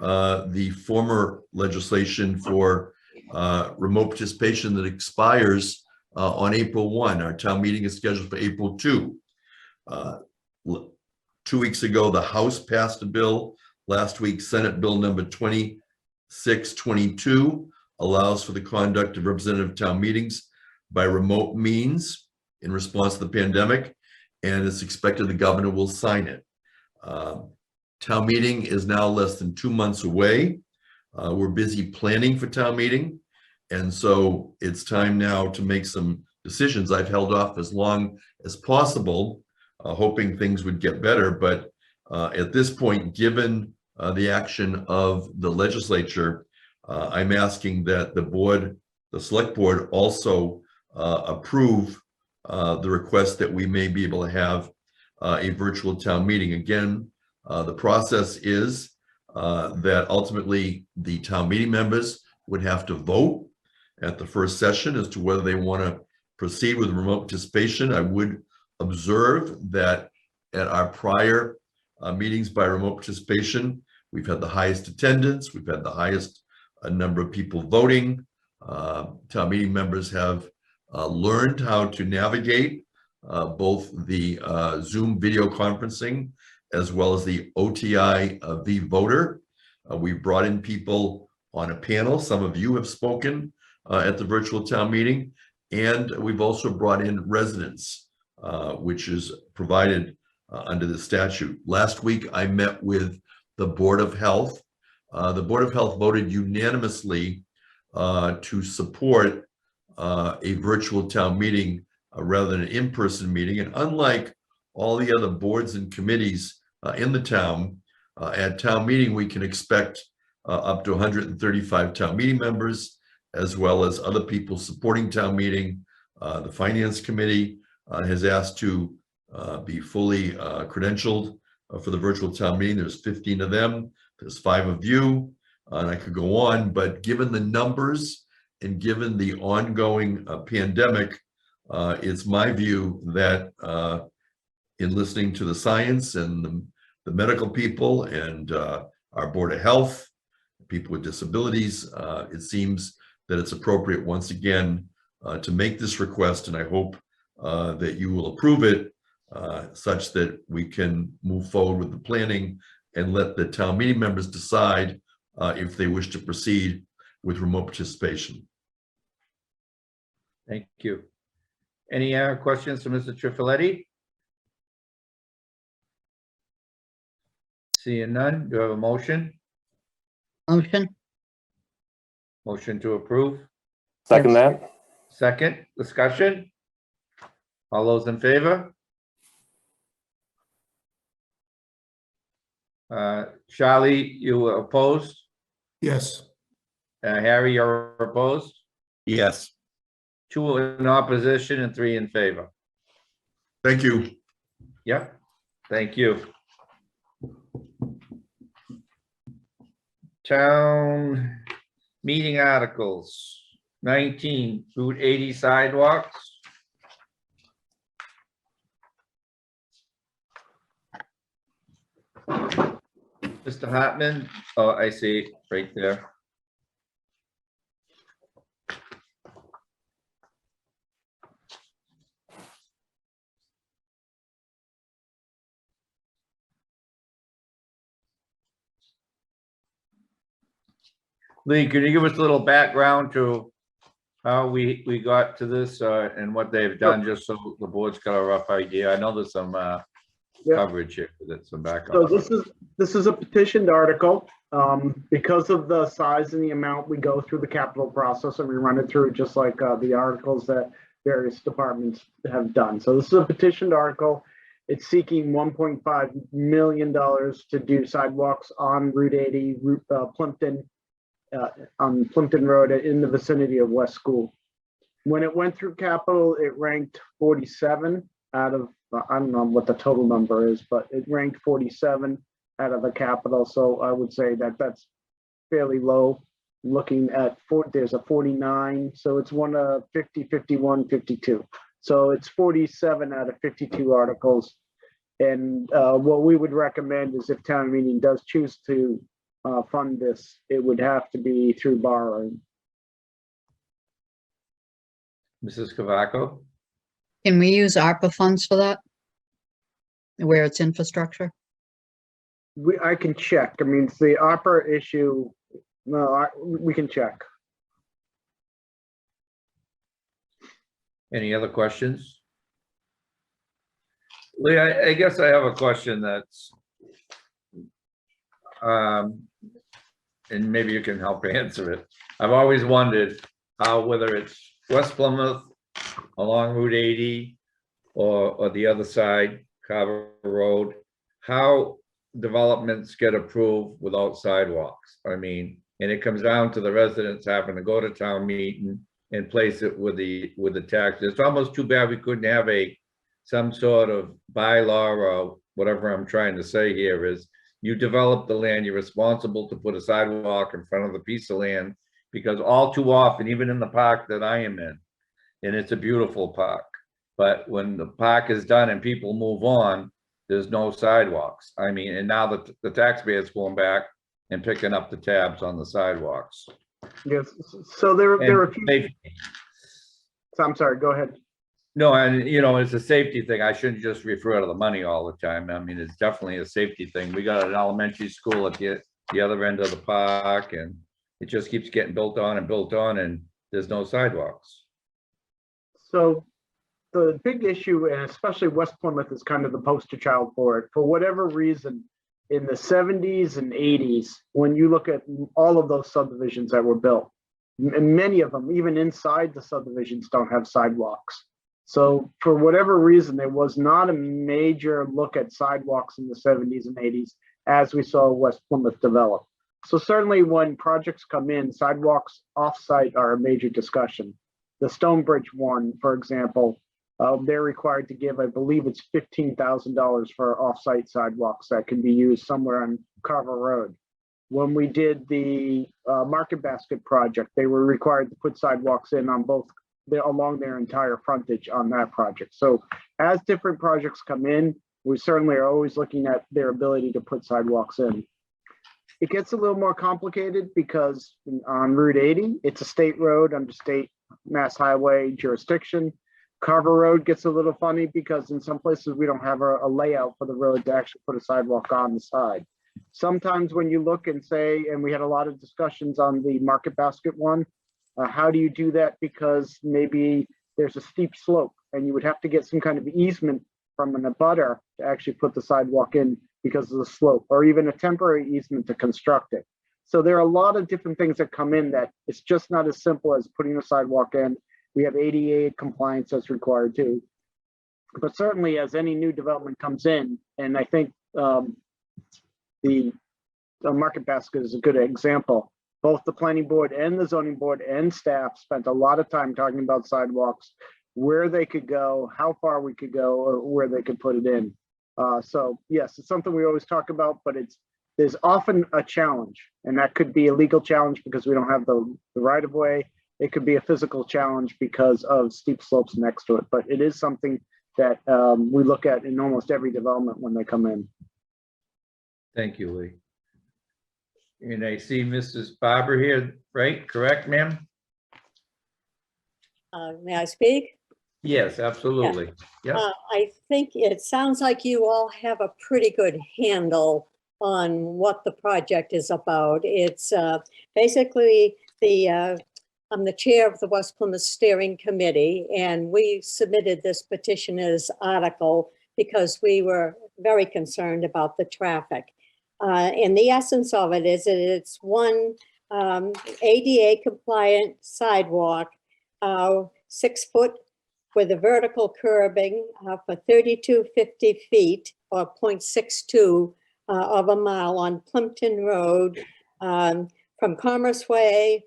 the former legislation for remote participation that expires on April 1. Our town meeting is scheduled for April 2. 2 weeks ago, the House passed a bill. Last week, Senate Bill number 2622 allows for the conduct of representative town meetings by remote means in response to the pandemic, and it's expected the governor will sign it. Town meeting is now less than 2 months away. We're busy planning for town meeting, and so it's time now to make some decisions. I've held off as long as possible, hoping things would get better, but at this point, given the action of the legislature, I'm asking that the select board also approve the request that we may be able to have a virtual town meeting. Again, the process is that ultimately the town meeting members would have to vote at the first session as to whether they want to proceed with remote participation. I would observe that at our prior meetings by remote participation, we've had the highest attendance, we've had the highest number of people voting. Town meeting members have learned how to navigate both the Zoom video conferencing as well as the OTI V-Voter. We've brought in people on a panel. Some of you have spoken at the virtual town meeting, and we've also brought in residents, which is provided under the statute. Last week, I met with the Board of Health. The Board of Health voted unanimously to support a virtual town meeting rather than an in-person meeting. And unlike all the other boards and committees in the town, at town meeting, we can expect up to 135 town meeting members, as well as other people supporting town meeting. The Finance Committee has asked to be fully credentialed for the virtual town meeting. There's 15 of them. There's 5 of you, and I could go on, but given the numbers and given the ongoing pandemic, it's my view that in listening to the science and the medical people and our Board of Health, people with disabilities, it seems that it's appropriate once again to make this request, and I hope that you will approve it such that we can move forward with the planning and let the town meeting members decide if they wish to proceed with remote participation. Thank you. Any questions for Mr. Trifiletti? Seeing none, do I have a motion? Motion? Motion to approve. Second that? Second, discussion? All those in favor? Charlie, you were opposed? Yes. Harry, you're opposed? Yes. 2 in opposition and 3 in favor. Thank you. Yep, thank you. Town meeting articles, 19, Route 80 sidewalks. Mr. Hartman, oh, I see it right there. Lee, can you give us a little background to how we got to this and what they've done, just so the board's got a rough idea? I know there's some coverage here, that's some background. So this is a petitioned article. Because of the size and the amount, we go through the capital process and we run it through just like the articles that various departments have done. So this is a petitioned article. It's seeking $1.5 million to do sidewalks on Route 80, Plimpton, on Plimpton Road in the vicinity of West School. When it went through capital, it ranked 47 out of, I don't know what the total number is, but it ranked 47 out of the capital. So I would say that that's fairly low. Looking at, there's a 49, so it's one of 50, 51, 52. So it's 47 out of 52 articles. And what we would recommend is if town meeting does choose to fund this, it would have to be through borrowing. Mrs. Cavaco? Can we use ARPA funds for that? Where it's infrastructure? I can check. I mean, it's the opera issue. No, we can check. Any other questions? Lee, I guess I have a question that's, and maybe you can help answer it. I've always wondered how, whether it's West Plymouth along Route 80 or the other side, Carver Road, how developments get approved without sidewalks. I mean, and it comes down to the residents having to go to town meeting and place it with the tax. It's almost too bad we couldn't have some sort of bylaw or whatever I'm trying to say here is, you develop the land, you're responsible to put a sidewalk in front of the piece of land, because all too often, even in the park that I am in, and it's a beautiful park, but when the park is done and people move on, there's no sidewalks. I mean, and now the taxpayers going back and picking up the tabs on the sidewalks. Yes, so there are a few, Safety. so I'm sorry, go ahead. No, and it's a safety thing. I shouldn't just refer to the money all the time. I mean, it's definitely a safety thing. We got an elementary school at the other end of the park, and it just keeps getting built on, and there's no sidewalks. So the big issue, and especially West Plymouth is kind of the poster child for it, for whatever reason, in the 70s and 80s, when you look at all of those subdivisions that were built, and many of them, even inside the subdivisions, don't have sidewalks. So for whatever reason, there was not a major look at sidewalks in the 70s and 80s as we saw West Plymouth develop. So certainly when projects come in, sidewalks off-site are a major discussion. The Stonebridge one, for example, they're required to give, I believe it's $15,000 for off-site sidewalks that can be used somewhere on Carver Road. When we did the Market Basket project, they were required to put sidewalks in on both along their entire frontage on that project. So as different projects come in, we certainly are always looking at their ability to put sidewalks in. It gets a little more complicated because on Route 80, it's a state road under state mass highway jurisdiction. Carver Road gets a little funny because in some places we don't have a layout for the road to actually put a sidewalk on the side. Sometimes when you look and say, and we had a lot of discussions on the Market Basket one, how do you do that? Because maybe there's a steep slope and you would have to get some kind of easement from an abutter to actually put the sidewalk in because of the slope, or even a temporary easement to construct it. So there are a lot of different things that come in that it's just not as simple as putting a sidewalk in. We have ADA compliance that's required too. But certainly as any new development comes in, and I think the Market Basket is a good example, both the planning board and the zoning board and staff spent a lot of time talking about sidewalks, where they could go, how far we could go, or where they could put it in. So yes, it's something we always talk about, but there's often a challenge, and that could be a legal challenge because we don't have the right of way. It could be a physical challenge because of steep slopes next to it, but it is something that we look at in almost every development when they come in. Thank you, Lee. And I see Mrs. Barber here, right? Correct, ma'am? May I speak? Yes, absolutely. Yeah. I think it sounds like you all have a pretty good handle on what the project is about. It's basically I'm the chair of the West Plymouth Steering Committee, and we submitted this petitioner's article because we were very concerned about the traffic. And the essence of it is that it's one ADA compliant sidewalk, 6 foot with a vertical curbing for 3250 feet or 0.62 of a mile on Plimpton Road from Commerce Way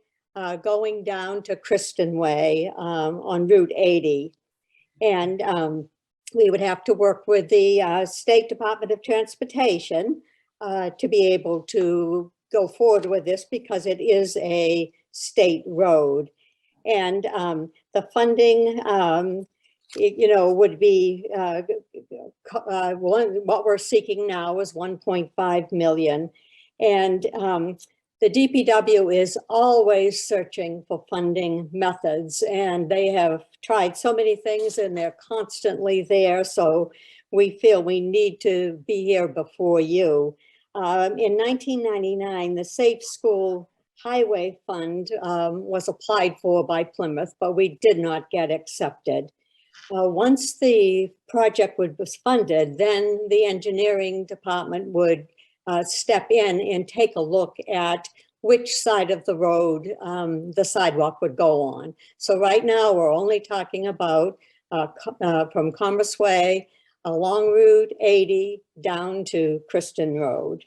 going down to Kristen Way on Route 80. And we would have to work with the State Department of Transportation to be able to go forward with this because it is a state road. And the funding, would be, what we're seeking now is 1.5 million. And the DPW is always searching for funding methods, and they have tried so many things and they're constantly there. So we feel we need to be here before you. In 1999, the Safe School Highway Fund was applied for by Plymouth, but we did not get accepted. once the project was funded, then the engineering department would step in and take a look at which side of the road the sidewalk would go on. So right now, we're only talking about from Commerce Way along Route 80 down to Kristen Road.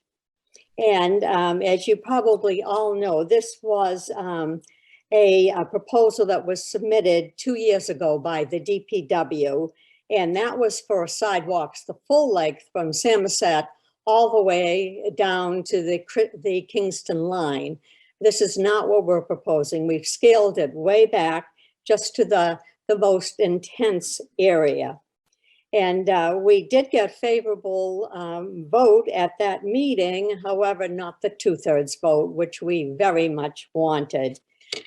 And as you probably all know, this was a proposal that was submitted 2 years ago by the DPW. And that was for sidewalks, the full length from Samoset all the way down to the Kingston line. This is not what we're proposing. We've scaled it way back just to the most intense area. And we did get favorable vote at that meeting, however, not the 2/3 vote, which we very much wanted.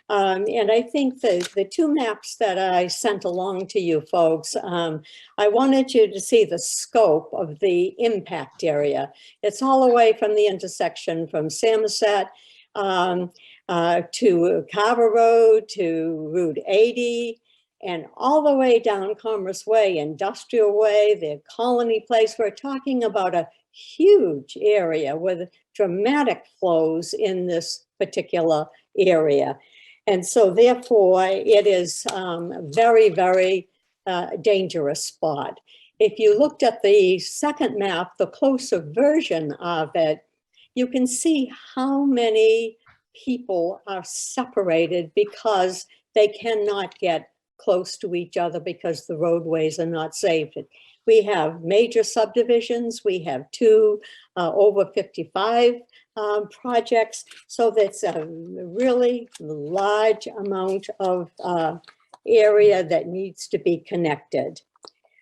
And I think the two maps that I sent along to you folks, I wanted you to see the scope of the impact area. It's all the way from the intersection from Samoset to Carver Road to Route 80, and all the way down Commerce Way, Industrial Way, the Colony Place. We're talking about a huge area with dramatic flows in this particular area. And so therefore, it is very, very dangerous spot. If you looked at the second map, the closer version of it, you can see how many people are separated because they cannot get close to each other because the roadways are not safe. We have major subdivisions. We have two over 55 projects. So that's a really large amount of area that needs to be connected.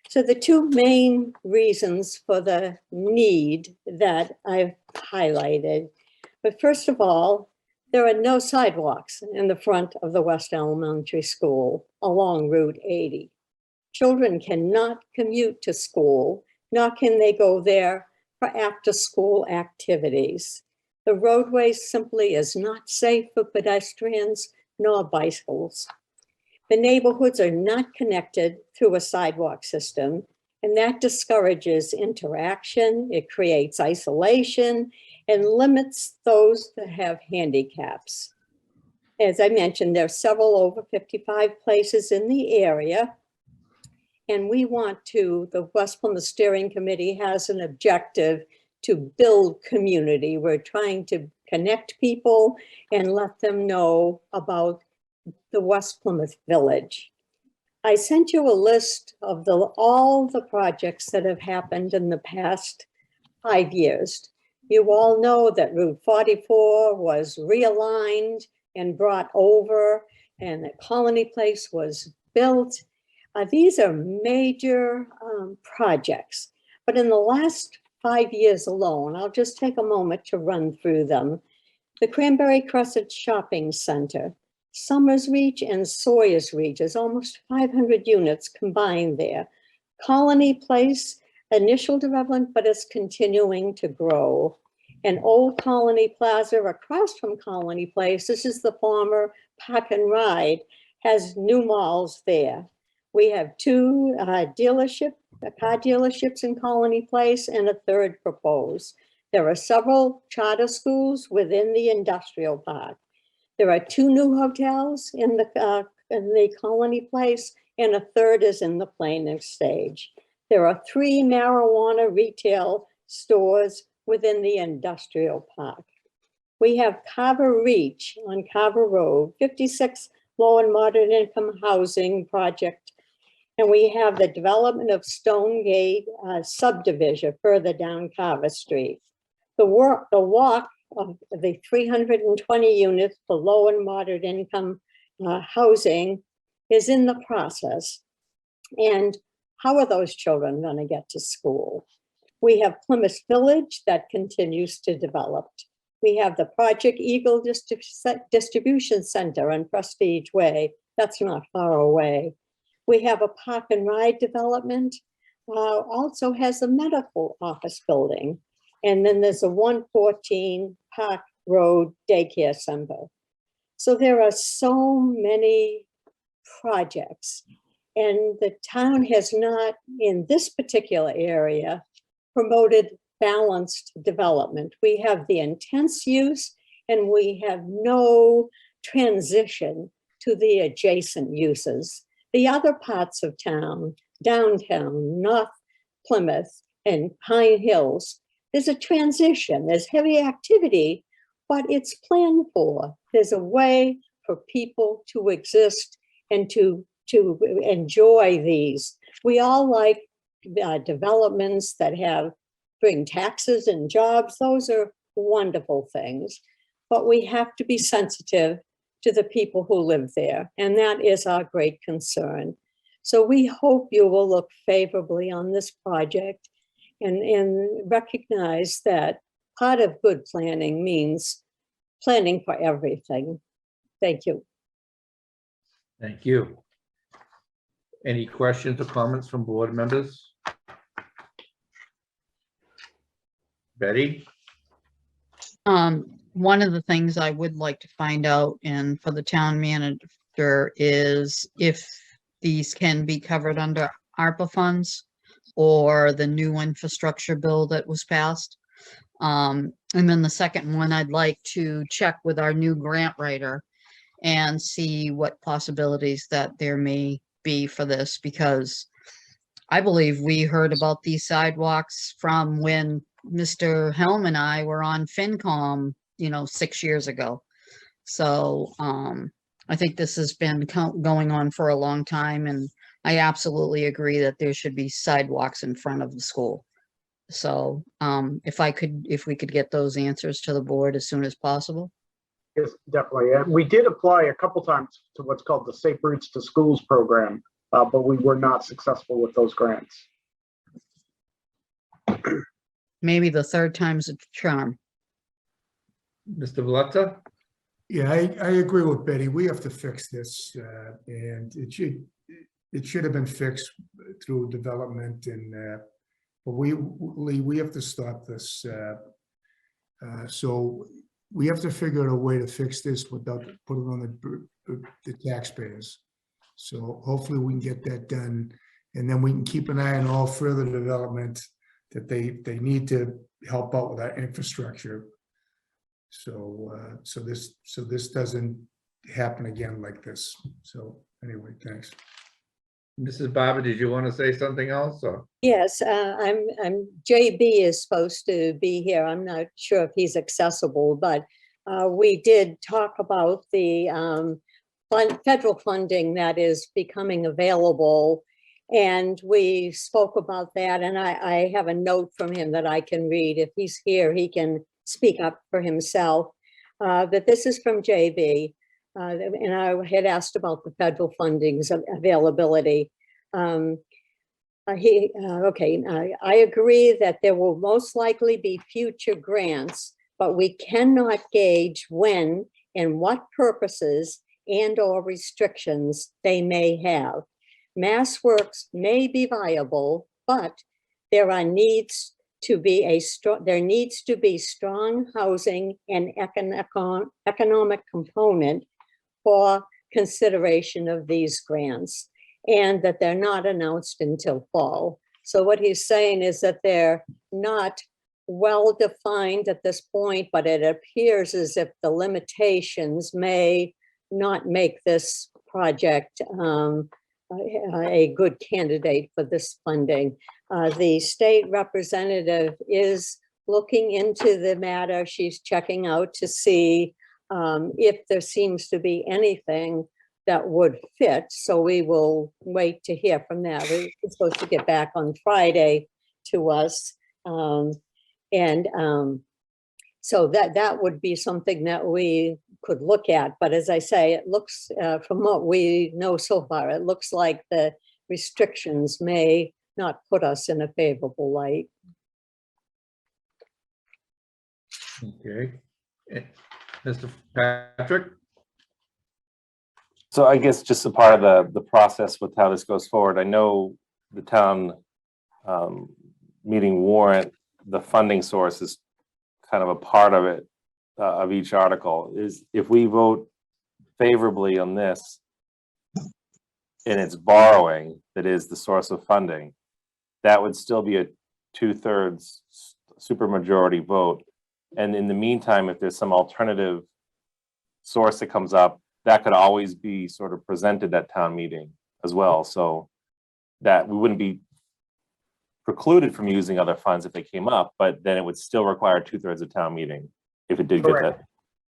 So the two main reasons for the need that I've highlighted, but first of all, there are no sidewalks in the front of the West Elementary School along Route 80. Children cannot commute to school, nor can they go there for after-school activities. The roadway simply is not safe for pedestrians nor bicycles. The neighborhoods are not connected through a sidewalk system, and that discourages interaction. It creates isolation and limits those that have handicaps. As I mentioned, there are several over 55 places in the area, and we want to, the West Plymouth Steering Committee has an objective to build community. We're trying to connect people and let them know about the West Plymouth Village. I sent you a list of all the projects that have happened in the past 5 years. You all know that Route 44 was realigned and brought over, and that Colony Place was built. These are major projects, but in the last 5 years alone, I'll just take a moment to run through them. The Cranberry Crescent Shopping Center, Summers Reach and Sawyers Reach is almost 500 units combined there. Colony Place, initial development, but it's continuing to grow. And Old Colony Plaza across from Colony Place, this is the former Park and Ride, has new malls there. We have two car dealerships in Colony Place and a third proposed. There are several charter schools within the industrial park. There are two new hotels in the Colony Place, and a third is in the planning stage. There are 3 marijuana retail stores within the industrial park. We have Carver Reach on Carver Road, 56 low and moderate income housing project. And we have the development of Stonegate subdivision further down Carver Street. The walk of the 320 units for low and moderate income housing is in the process. And how are those children going to get to school? We have Plymouth Village that continues to develop. We have the Project Eagle Distribution Center on Prestige Way. That's not far away. We have a Park and Ride development, also has a medical office building. And then there's a 114 Park Road Daycare Center. So there are so many projects. And the town has not, in this particular area, promoted balanced development. We have the intense use and we have no transition to the adjacent uses. The other parts of town, downtown, North Plymouth, and Pine Hills, there's a transition, there's heavy activity, but it's planned for. There's a way for people to exist and to enjoy these. We all like developments that bring taxes and jobs. Those are wonderful things, but we have to be sensitive to the people who live there, and that is our great concern. So we hope you will look favorably on this project and recognize that part of good planning means planning for everything. Thank you. Thank you. Any questions or comments from board members? Betty? One of the things I would like to find out, and for the town manager, is if these can be covered under ARPA funds or the new infrastructure bill that was passed. And then the second one, I'd like to check with our new grant writer and see what possibilities that there may be for this, because I believe we heard about these sidewalks from when Mr. Helm and I were on FinCom, 6 years ago. So I think this has been going on for a long time, and I absolutely agree that there should be sidewalks in front of the school. So if we could get those answers to the board as soon as possible. Yes, definitely. We did apply a couple times to what's called the Safe Routes to Schools program, but we were not successful with those grants. Maybe the third time's a charm. Mr. Valetta? Yeah, I agree with Betty. We have to fix this, and it should have been fixed through development, and but we have to stop this. So we have to figure out a way to fix this without putting on the taxpayers. So hopefully we can get that done, and then we can keep an eye on all further development that they need to help out with our infrastructure. So this doesn't happen again like this. So anyway, thanks. Mrs. Barber, did you want to say something else? Or? Yes, JB is supposed to be here. I'm not sure if he's accessible, but we did talk about the federal funding that is becoming available. And we spoke about that, and I have a note from him that I can read. If he's here, he can speak up for himself. But this is from JB, and I had asked about the federal funding's availability. I agree that there will most likely be future grants, but we cannot gauge when and what purposes and/or restrictions they may have. Mass works may be viable, but there needs to be strong housing and economic component for consideration of these grants, and that they're not announced until fall. So what he's saying is that they're not well defined at this point, but it appears as if the limitations may not make this project a good candidate for this funding. The state representative is looking into the matter. She's checking out to see if there seems to be anything that would fit. So we will wait to hear from that. We're supposed to get back on Friday to us. So that would be something that we could look at. But as I say, it looks, from what we know so far, it looks like the restrictions may not put us in a favorable light. Okay. Mr. Patrick? So I guess just a part of the process with how this goes forward, I know the town meeting warrant, the funding source is kind of a part of it, of each article. Is if we vote favorably on this, and it's borrowing that is the source of funding, that would still be a 2/3 supermajority vote. And in the meantime, if there's some alternative source that comes up, that could always be sort of presented at town meeting as well. So that we wouldn't be precluded from using other funds if they came up, but then it would still require 2/3 of town meeting if it did get Correct. that.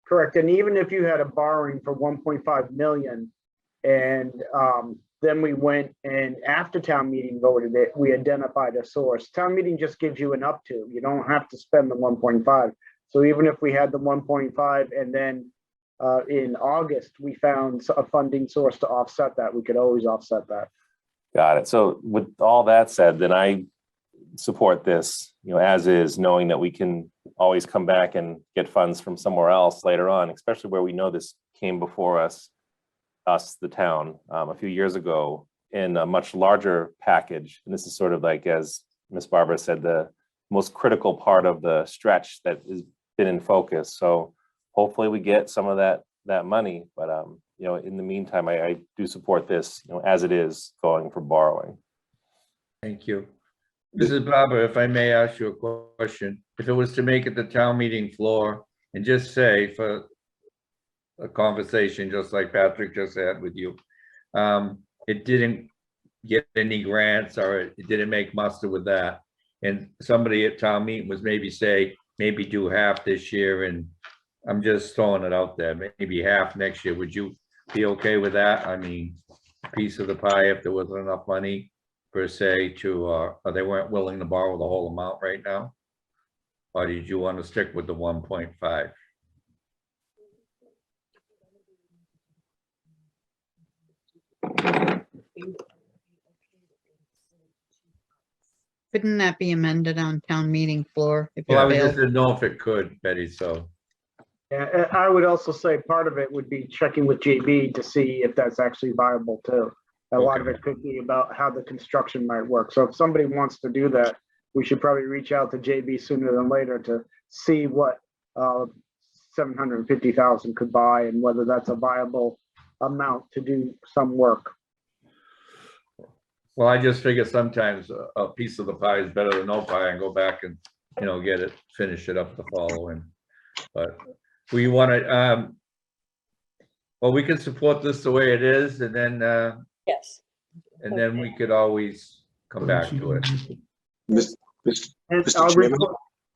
Correct. And even if you had a borrowing for 1.5 million and then we went and after town meeting voted it, we identified a source. Town meeting just gives you an up to. You don't have to spend the 1.5. So even if we had the 1.5 and then in August, we found a funding source to offset that, we could always offset that. Got it. So with all that said, then I support this, as is, knowing that we can always come back and get funds from somewhere else later on, especially where we know this came before us, the town, a few years ago in a much larger package. And this is sort of like, as Ms. Barbara said, the most critical part of the stretch that has been in focus. So hopefully we get some of that money, but in the meantime, I do support this, as it is, going for borrowing. Thank you. Mrs. Barber, if I may ask you a question, if it was to make it the town meeting floor and just say for a conversation, just like Patrick just had with you, it didn't get any grants or it didn't make muster with that. And somebody at town meeting was maybe do half this year, and I'm just throwing it out there, maybe half next year. Would you be okay with that? I mean, a piece of the pie if there wasn't enough money per se to, or they weren't willing to borrow the whole amount right now? Or did you want to stick with the 1.5? Couldn't that be amended on town meeting floor? If Well, I it was just failed? didn't know if it could, Betty, so. Yeah, I would also say part of it would be checking with JB to see if that's actually viable too. A lot of Okay. it could be about how the construction might work. So if somebody wants to do that, we should probably reach out to JB sooner than later to see what 750,000 could buy and whether that's a viable amount to do some work. Well, I just figure sometimes a piece of the pie is better than no pie, and go back and, get it, finish it up the following. But we want to, well, we can support this the way it is, and then, Yes. and then we could always come back to it. And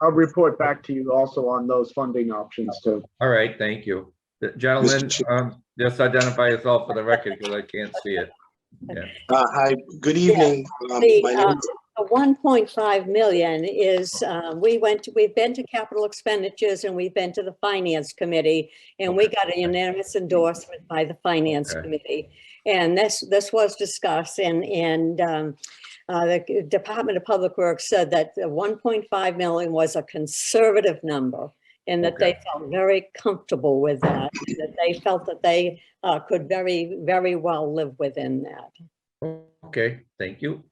I'll report back to you also on those funding options too. All right, thank you. Gentlemen, just identify yourself for the record because I can't see it. Yeah. Hi, good evening. My name is The 1.5 million is, we've been to capital expenditures and we've been to the finance committee, and we got a unanimous endorsement by the finance Okay. committee. And this was discussed, and the Department of Public Works said that the 1.5 million was a conservative number, and that they felt very comfortable with that, that they felt that they could very, very well live within that. Okay, thank you.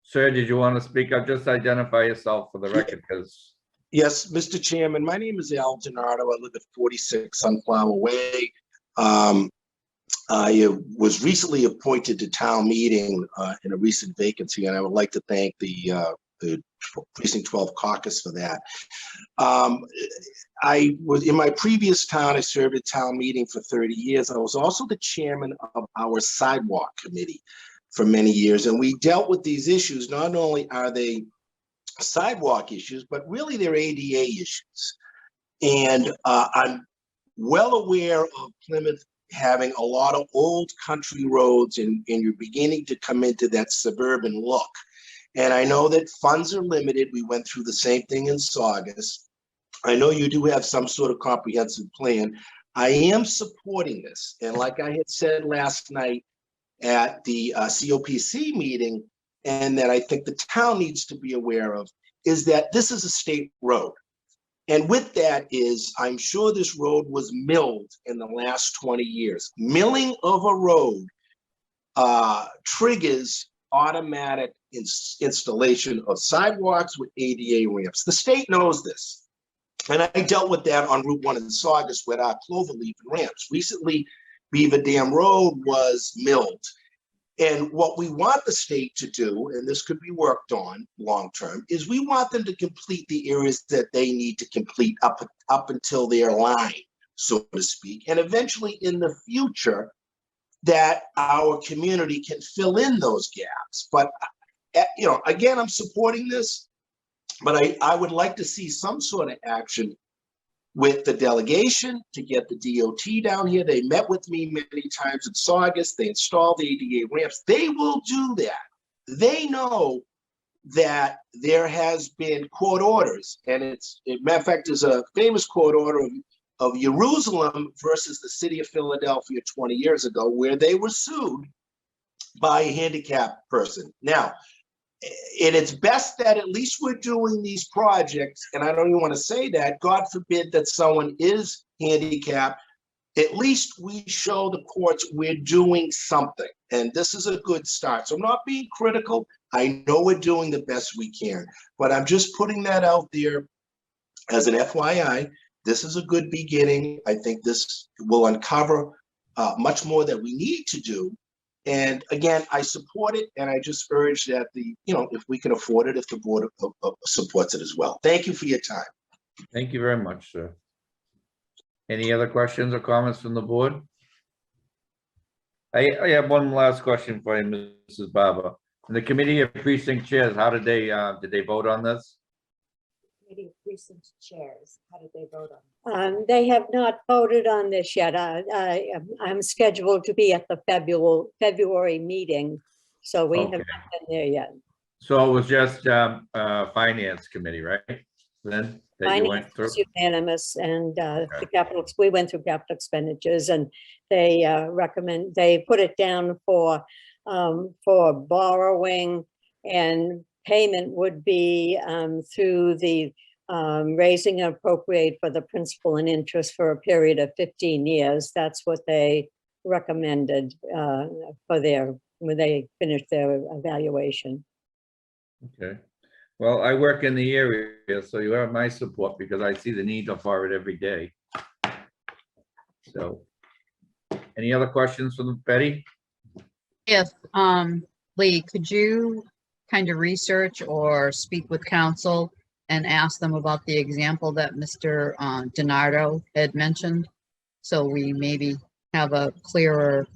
Sir, did you want to speak up? Just identify yourself for the record, because. Yes, Mr. Chairman, my name is Al Gennaro. I live at 46 Sunflower Way. I was recently appointed to town meeting in a recent vacancy, and I would like to thank the Precinct 12 caucus for that. I was in my previous town, I served at town meeting for 30 years. I was also the chairman of our sidewalk committee for many years, and we dealt with these issues. Not only are they sidewalk issues, but really they're ADA issues. And I'm well aware of Plymouth having a lot of old country roads, and you're beginning to come into that suburban look. And I know that funds are limited. We went through the same thing in Saugus. I know you do have some sort of comprehensive plan. I am supporting this. And like I had said last night at the COPC meeting, and that I think the town needs to be aware of, is that this is a state road. And with that is, I'm sure this road was milled in the last 20 years. Milling of a road triggers automatic installation of sidewalks with ADA ramps. The state knows this. And I dealt with that on Route 1 in Saugus with our cloverleaf and ramps. Recently, Beaver Dam Road was milled, And what we want the state to do, and this could be worked on long-term, is we want them to complete the areas that they need to complete up until their line, so to speak. And eventually in the future, that our community can fill in those gaps. But, you know, again, I'm supporting this, but I would like to see some sort of action with the delegation to get the DOT down here. They met with me many times in Saugus. They installed the ADA ramps. They will do that. They know that there has been court orders, and matter of fact, there's a famous court order of Jerusalem versus the city of Philadelphia 20 years ago, where they were sued by a handicapped person. Now, and it's best that at least we're doing these projects, and I don't even want to say that, God forbid that someone is handicapped, at least we show the courts we're doing something. And this is a good start. So I'm not being critical. I know we're doing the best we can, but I'm just putting that out there as an FYI. This is a good beginning. I think this will uncover much more that we need to do. And again, I support it, and I just urge that if we can afford it, if the board supports it as well. Thank you for your time. Thank you very much, sir. Any other questions or comments from the board? I have one last question for you, Mrs. Barber. The committee of precinct chairs, how did they vote on this? Committee of Precinct chairs, how did they vote on it? They have not voted on this yet. I'm scheduled to be at the February meeting, so we have not been there yet. So it was just finance committee, right? Then that you went Finance through? was unanimous, and we went through capital expenditures, and they they put it down for borrowing, and payment would be through the raising and appropriate for the principal and interest for a period of 15 years. That's what they recommended when they finished their evaluation. Okay. Well, I work in the area, so you have my support because I see the need for it every day. So, any other questions from Betty? Yes, Lee, could you kind of research or speak with council and ask them about the example that Mr. DiNardo had mentioned? So we maybe have a clearer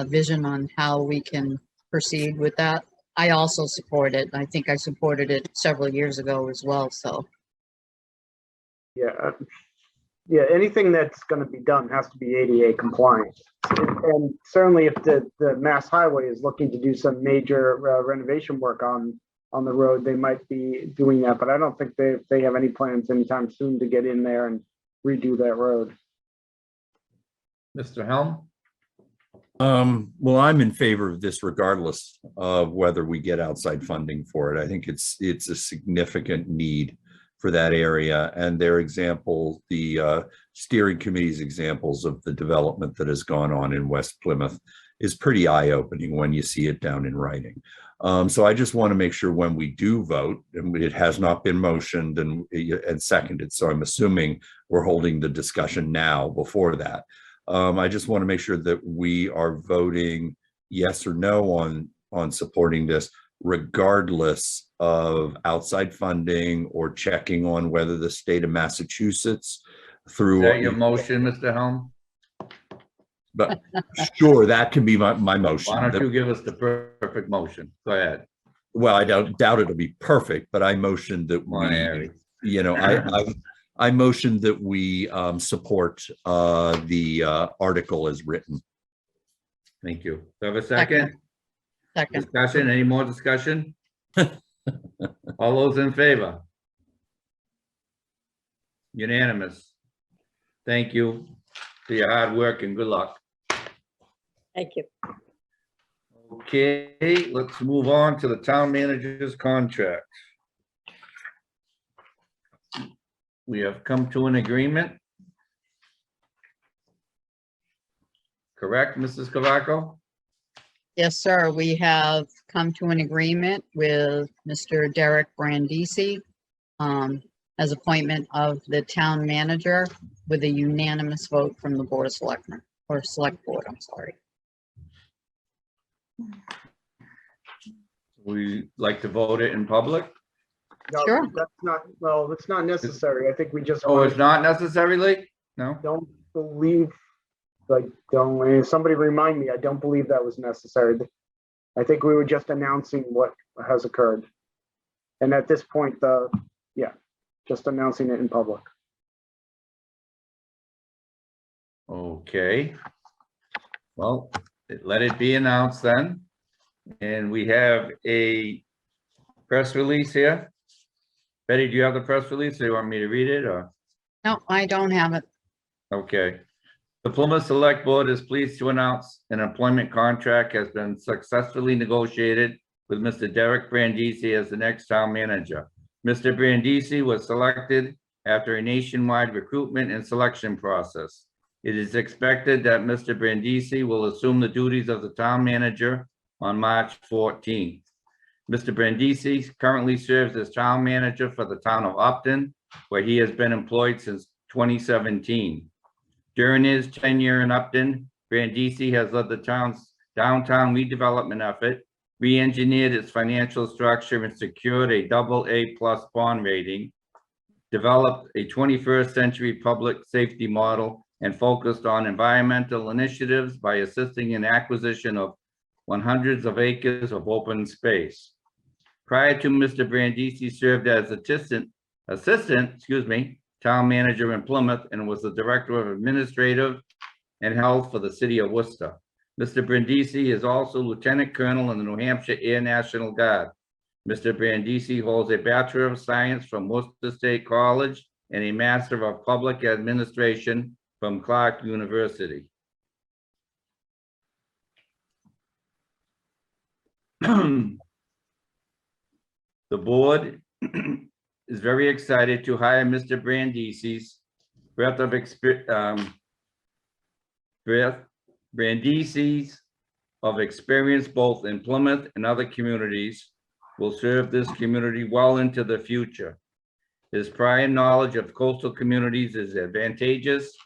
vision on how we can proceed with that. I also support it. I think I supported it several years ago as well, so. Yeah, anything that's going to be done has to be ADA compliant. And certainly if the Mass Highway is looking to do some major renovation work on the road, they might be doing that, but I don't think they have any plans anytime soon to get in there and redo that road. Mr. Helm? Well, I'm in favor of this regardless of whether we get outside funding for it. I think it's a significant need for that area, and their example, the steering committee's examples of the development that has gone on in West Plymouth is pretty eye-opening when you see it down in writing. So I just want to make sure when we do vote, and it has not been motioned and seconded, so I'm assuming we're holding the discussion now before that. I just want to make sure that we are voting yes or no on supporting this, regardless of outside funding or checking on whether the state of Massachusetts through. Is that your motion, Mr. Helm? But sure, that can be my motion. Why don't you give us the perfect motion? Go ahead. Well, I doubt it'll be perfect, but I motioned that I motioned that we support the article as written. Thank you. Do I have a second? Second. Discussion, any more discussion? All those in favor? Unanimous. Thank you for your hard work and good luck. Thank you. Okay, let's move on to the town manager's contract. We have come to an agreement. Correct, Mrs. Cavaco? Yes, sir. We have come to an agreement with Mr. Derek Brandisi as appointment of the town manager with a unanimous vote from the Board of Selectmen, or Select Board, I'm sorry. We like to vote it in public? No, Sure. that's not, well, it's not necessary. I think we just. Oh, it's not necessarily? No? Don't believe, somebody remind me, I don't believe that was necessary. I think we were just announcing what has occurred. And at this point, just announcing it in public. Okay. Well, let it be announced then. And we have a press release here. Betty, do you have the press release? Do you want me to read it or? No, I don't have it. Okay. The Plymouth Select Board is pleased to announce an employment contract has been successfully negotiated with Mr. Derek Brandisi as the next town manager. Mr. Brandisi was selected after a nationwide recruitment and selection process. It is expected that Mr. Brandisi will assume the duties of the town manager on March 14th. Mr. Brandisi currently serves as town manager for the town of Upton, where he has been employed since 2017. During his tenure in Upton, Brandisi has led the town's downtown redevelopment effort, re-engineered its financial structure and secured a AA+ bond rating, developed a 21st century public safety model, and focused on environmental initiatives by assisting in acquisition of hundreds of acres of open space. Prior to Mr. Brandisi served as assistant, town manager in Plymouth and was the director of administrative and health for the city of Worcester. Mr. Brandisi is also lieutenant colonel in the New Hampshire Air National Guard. Mr. Brandisi holds a Bachelor of Science from Worcester State College and a Master of Public Administration from Clark University. The board is very excited to hire Mr. Brandisi's Brandisi's of experience both in Plymouth and other communities will serve this community well into the future. His prior knowledge of coastal communities is advantageous.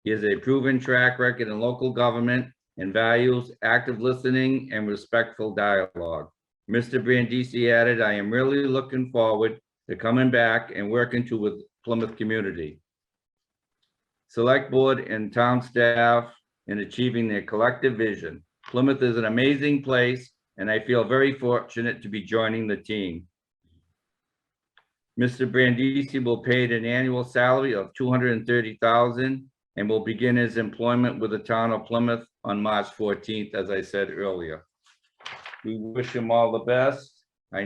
He has a proven track record in local government and values active listening and respectful dialogue. Mr. Brandisi added, I am really looking forward to coming back and working with Plymouth community, select board and town staff in achieving their collective vision. Plymouth is an amazing place and I feel very fortunate to be joining the team. Mr. Brandisi will pay an annual salary of $230,000 and will begin his employment with the town of Plymouth on March 14th, as I said earlier. We wish him all the best. I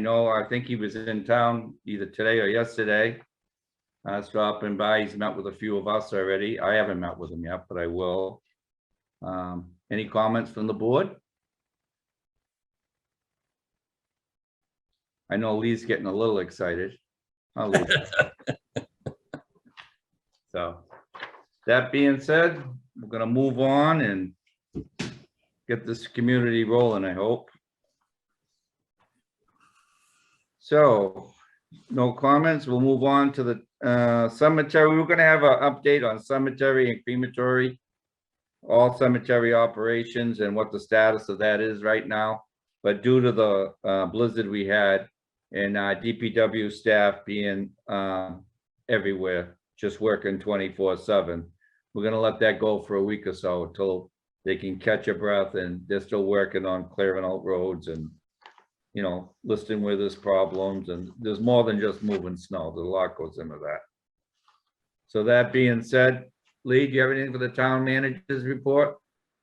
think he was in town either today or yesterday. Stopping by, he's met with a few of us already. I haven't met with him yet, but I will. Any comments from the board? I know Lee's getting a little excited. I'll leave. So, that being said, we're gonna move on and get this community rolling, I hope. So, no comments, we'll move on to the cemetery. We're gonna have an update on cemetery and crematory, all cemetery operations and what the status of that is right now. But due to the blizzard we had and DPW staff being everywhere, just working 24/7, we're gonna let that go for a week or so until they can catch a breath, and they're still working on clearing out roads and, you know, listing where there's problems, and there's more than just moving snow. There's a lot goes into that. So that being said, Lee, do you have anything for the town manager's report?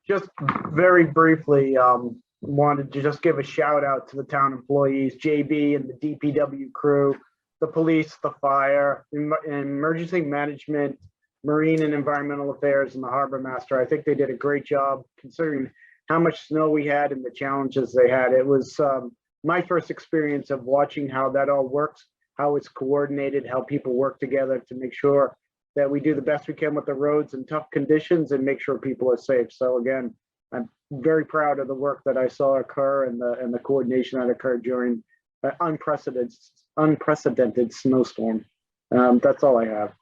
Just very briefly, wanted to just give a shout out to the town employees, JB and the DPW crew, the police, the fire, emergency management, marine and environmental affairs, and the harbor master. I think they did a great job considering how much snow we had and the challenges they had. It was my first experience of watching how that all works, how it's coordinated, how people work together to make sure that we do the best we can with the roads in tough conditions and make sure people are safe. So again, I'm very proud of the work that I saw occur and the coordination that occurred during an unprecedented snowstorm. That's all I have.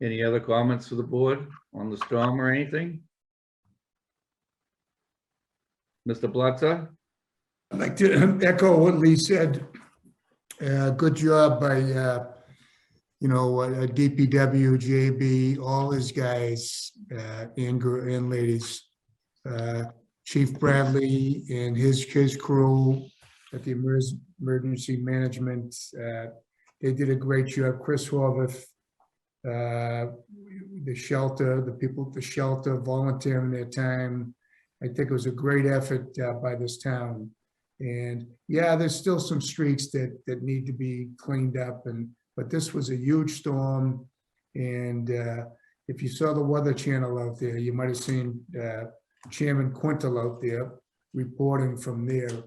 Any other comments for the board on the storm or anything? Mr. Blitzer? I'd like to echo what Lee said. Good job by, DPW, JB, all his guys, and ladies. Chief Bradley and his crew at the emergency management, they did a great job. Chris Horvath, the shelter, the people at the shelter volunteering their time. I think it was a great effort by this town. And yeah, there's still some streets that need to be cleaned up, but this was a huge storm. And if you saw the Weather Channel out there, you might have seen Chairman Quintal out there reporting from there.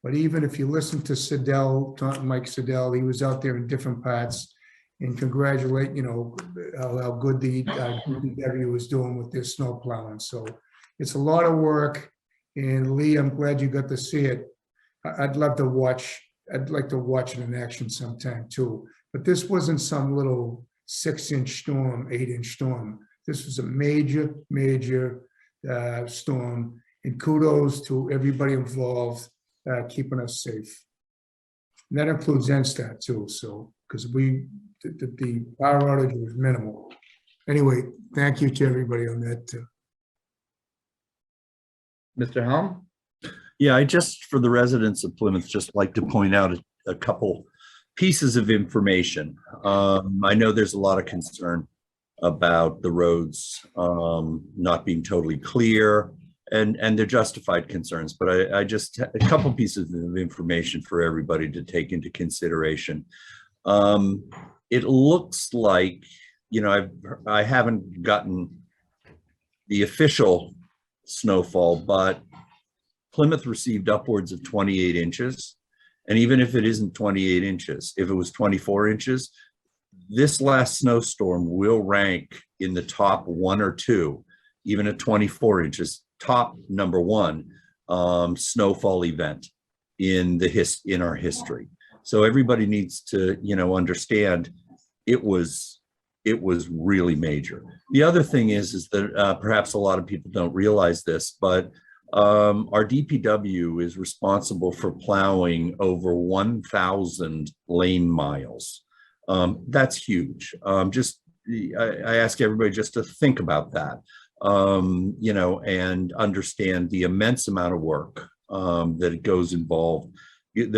But even if you listen to Mike Siddell, he was out there in different parts, and congratulate, how good the DPW was doing with their snow plowing. So it's a lot of work. And Lee, I'm glad you got to see it. I'd like to watch it in action sometime too. But this wasn't some little 6-inch storm, 8-inch storm. This was a major storm. And kudos to everybody involved keeping us safe. And that includes NSTAT too. So because the power outage was minimal. Anyway, thank you to everybody on that. Mr. Helm? Yeah, I just, for the residents of Plymouth, just like to point out a couple pieces of information. I know there's a lot of concern about the roads not being totally clear, and they're justified concerns, but I just, a couple pieces of information for everybody to take into consideration. It looks like, I haven't gotten the official snowfall, but Plymouth received upwards of 28 inches. And even if it isn't 28 inches, if it was 24 inches, this last snowstorm will rank in the top 1 or 2, even at 24 inches, top number 1 snowfall event in our history. So everybody needs to, understand it was really major. The other thing is that perhaps a lot of people don't realize this, but our DPW is responsible for plowing over 1,000 lane miles. That's huge. I ask everybody just to think about that, and understand the immense amount of work that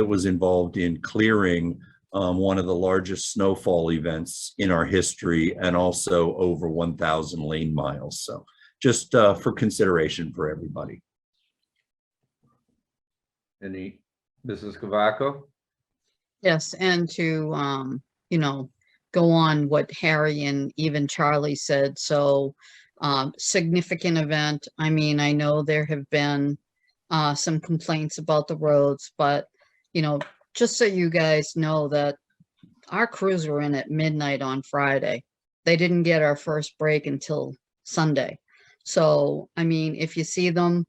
was involved in clearing one of the largest snowfall events in our history, and also over 1,000 lane miles. So just for consideration for everybody. Mrs. Cavaco? Yes, and to, go on what Harry and even Charlie said. So significant event. I mean, I know there have been some complaints about the roads, but, just so you guys know that our crews were in at midnight on Friday. They didn't get our first break until Sunday. So, I mean, if you see them,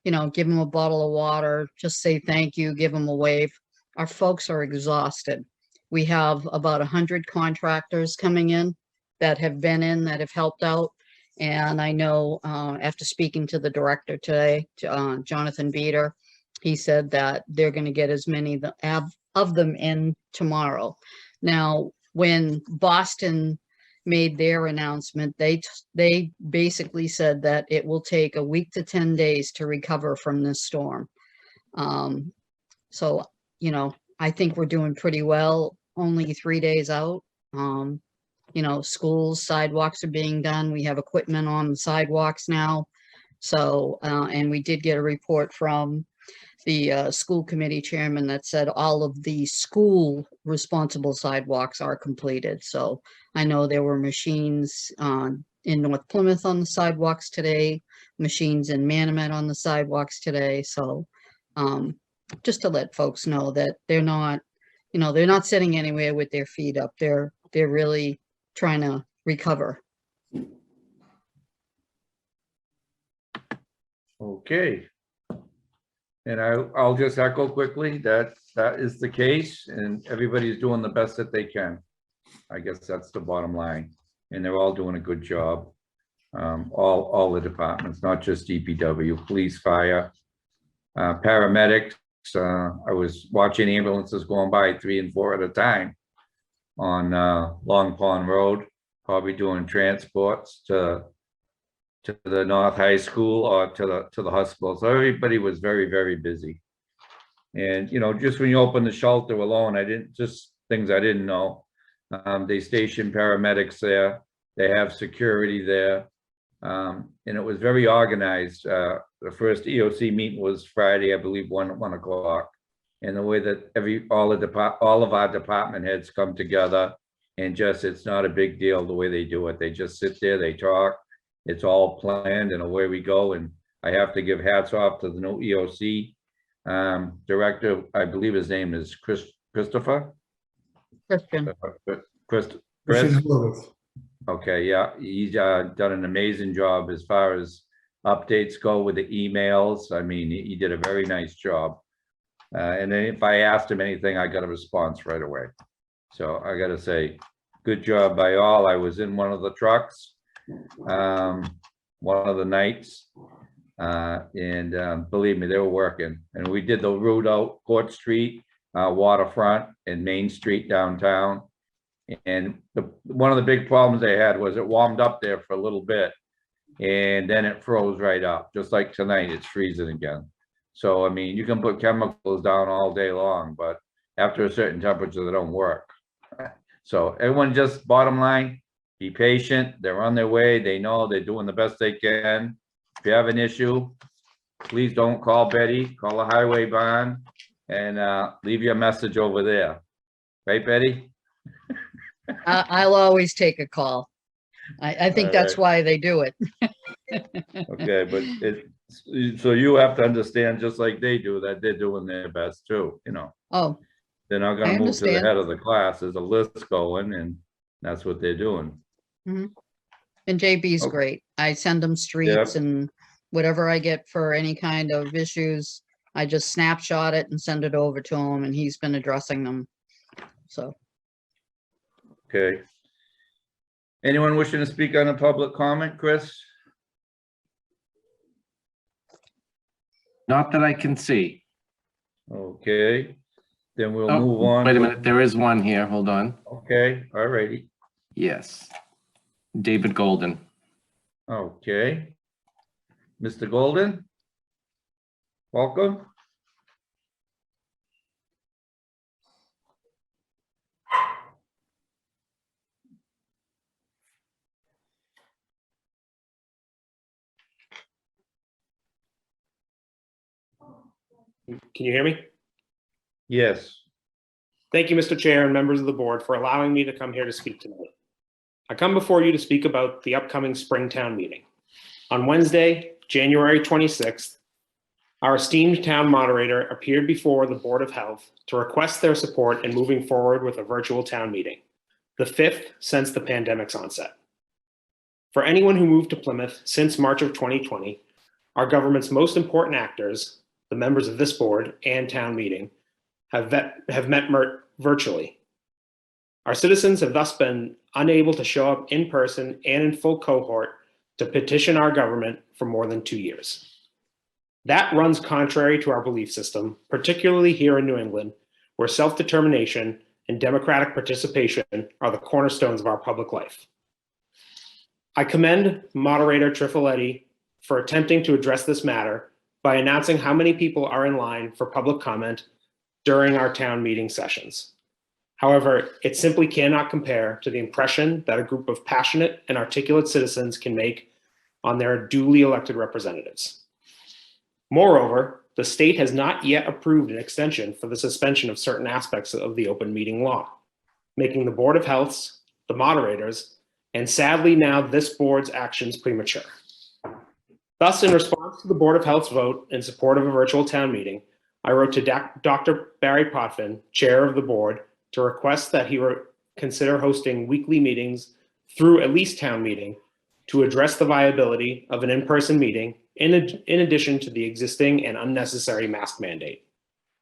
give them a bottle of water, just say thank you, give them a wave. Our folks are exhausted. We have about 100 contractors coming in that have helped out. And I know after speaking to the director today, Jonathan Beater, he said that they're going to get as many of them in tomorrow. Now, when Boston made their announcement, they basically said that it will take a week to 10 days to recover from this storm. So, I think we're doing pretty well, only 3 days out. Schools, sidewalks are being done. We have equipment on the sidewalks now. So, and we did get a report from the school committee chairman that said all of the school responsible sidewalks are completed. So I know there were machines in North Plymouth on the sidewalks today, machines in Manamet on the sidewalks today. So just to let folks know that they're not sitting anywhere with their feet up. They're really trying to recover. Okay. And I'll just echo quickly that is the case, and everybody's doing the best that they can. I guess that's the bottom line. And they're all doing a good job. All the departments, not just DPW, police, fire, paramedics. I was watching ambulances going by 3 and 4 at a time on Long Pond Road, probably doing transports to the North High School or to the hospital. So everybody was very, very busy. And, you know, just when you open the shelter alone, just things I didn't know. They stationed paramedics there. They have security there. And it was very organized. The first EOC meeting was Friday, I believe, 1 o'clock. And the way that all of our department heads come together, and just, it's not a big deal the way they do it. They just sit there, they talk. It's all planned and away we go. And I have to give hats off to the new EOC director. I believe his name is Christopher. Christian. Chris. Christian Lewis. Okay, yeah, he's done an amazing job as far as updates go with the emails. I mean, he did a very nice job. And then if I asked him anything, I got a response right away. So I got to say, good job by all. I was in one of the trucks, one of the nights, and believe me, they were working. And we did the route out Court Street, Waterfront, and Main Street downtown. And one of the big problems they had was it warmed up there for a little bit, and then it froze right up. Just like tonight, it's freezing again. So, I mean, you can put chemicals down all day long, but after a certain temperature, they don't work. So everyone, just bottom line, be patient. They're on their way. They know they're doing the best they can. If you have an issue, please don't call Betty, call the highway barn, and leave your message over there. Right, Betty? I'll always take a call. I think All that's right. why they do it. Okay, but so you have to understand, just like they do, that they're doing their best too, you know. Oh, They're not I gonna move to the understand. head of the class. There's a list going, and that's what they're doing. and JB's Okay. great. I send him streets and whatever I get for any kind of issues, I just snapshot it and send it over to him, and he's been addressing them. So, Okay. Anyone wishing to speak on a public comment, Chris? Not that I can see. Okay, then we'll Oh, move on. wait a with- minute, there is one here. Hold on. Okay, all righty. Yes. David Golden. Okay. Mr. Golden? Welcome. Can you hear me? Yes. Thank you, Mr. Chair and members of the board, for allowing me to come here to speak tonight. I come before you to speak about the upcoming Springtown meeting. On Wednesday, January 26th, our esteemed town moderator appeared before the Board of Health to request their support in moving forward with a virtual town meeting, the 5th since the pandemic's onset. For anyone who moved to Plymouth since March of 2020, our government's most important actors, the members of this board and town meeting, have met virtually. Our citizens have thus been unable to show up in person and in full cohort to petition our government for more than 2 years. That runs contrary to our belief system, particularly here in New England, where self-determination and democratic participation are the cornerstones of our public life. I commend Moderator Trifoletti for attempting to address this matter by announcing how many people are in line for public comment during our town meeting sessions. However, it simply cannot compare to the impression that a group of passionate and articulate citizens can make on their duly elected representatives. Moreover, the state has not yet approved an extension for the suspension of certain aspects of the open meeting law, making the Board of Health's, the moderators, and sadly now this board's actions premature. Thus, in response to the Board of Health's vote in support of a virtual town meeting, I wrote to Dr. Barry Potvin, chair of the board, to request that he consider hosting weekly meetings through at least town meeting to address the viability of an in-person meeting in addition to the existing and unnecessary mask mandate.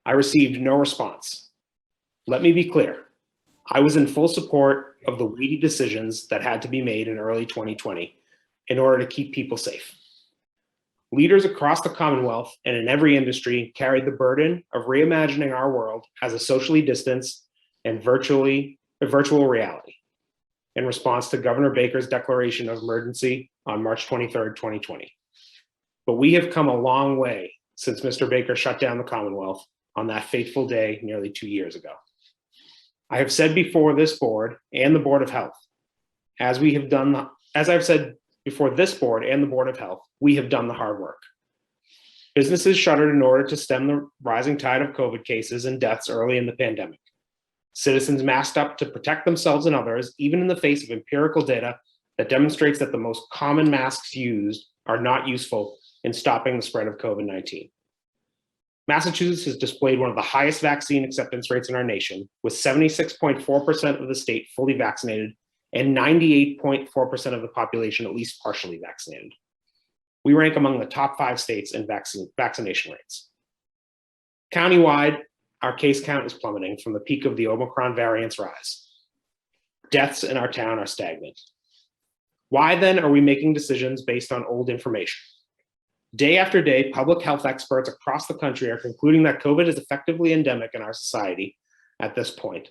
I received no response. Let me be clear. I was in full support of the weighty decisions that had to be made in early 2020 in order to keep people safe. Leaders across the Commonwealth and in every industry carried the burden of reimagining our world as a socially distanced and virtual reality in response to Governor Baker's declaration of emergency on March 23rd, 2020. But we have come a long way since Mr. Baker shut down the Commonwealth on that fateful day nearly 2 years ago. I have said before this board and the Board of Health, as I've said before this board and the Board of Health, we have done the hard work. Businesses shuttered in order to stem the rising tide of COVID cases and deaths early in the pandemic. Citizens masked up to protect themselves and others, even in the face of empirical data that demonstrates that the most common masks used are not useful in stopping the spread of COVID-19. Massachusetts has displayed one of the highest vaccine acceptance rates in our nation, with 76.4% of the state fully vaccinated and 98.4% of the population at least partially vaccinated. We rank among the top 5 states in vaccination rates. Countywide, our case count is plummeting from the peak of the Omicron variant's rise. Deaths in our town are stagnant. Why then are we making decisions based on old information? Day after day, public health experts across the country are concluding that COVID is effectively endemic in our society at this point,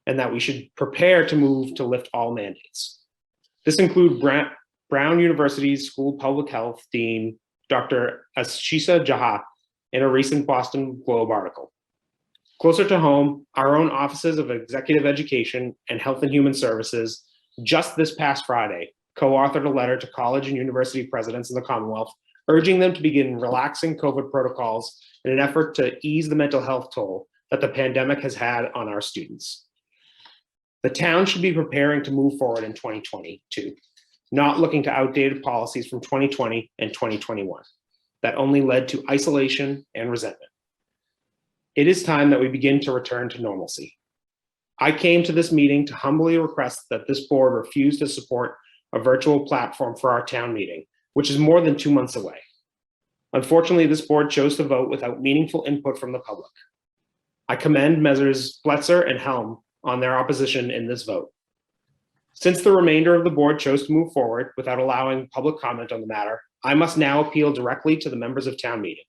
and that we should prepare to move to lift all mandates. This includes Brown University's School of Public Health Dean, Dr. Ashisa Jaha, in a recent Boston Globe article. Closer to home, our own offices of Executive Education and Health and Human Services just this past Friday co-authored a letter to college and university presidents in the Commonwealth, urging them to begin relaxing COVID protocols in an effort to ease the mental health toll that the pandemic has had on our students. The town should be preparing to move forward in 2022, not looking to outdated policies from 2020 and 2021 that only led to isolation and resentment. It is time that we begin to return to normalcy. I came to this meeting to humbly request that this board refuse to support a virtual platform for our town meeting, which is more than 2 months away. Unfortunately, this board chose to vote without meaningful input from the public. I commend Measures Bletzer and Helm on their opposition in this vote. Since the remainder of the board chose to move forward without allowing public comment on the matter, I must now appeal directly to the members of town meeting.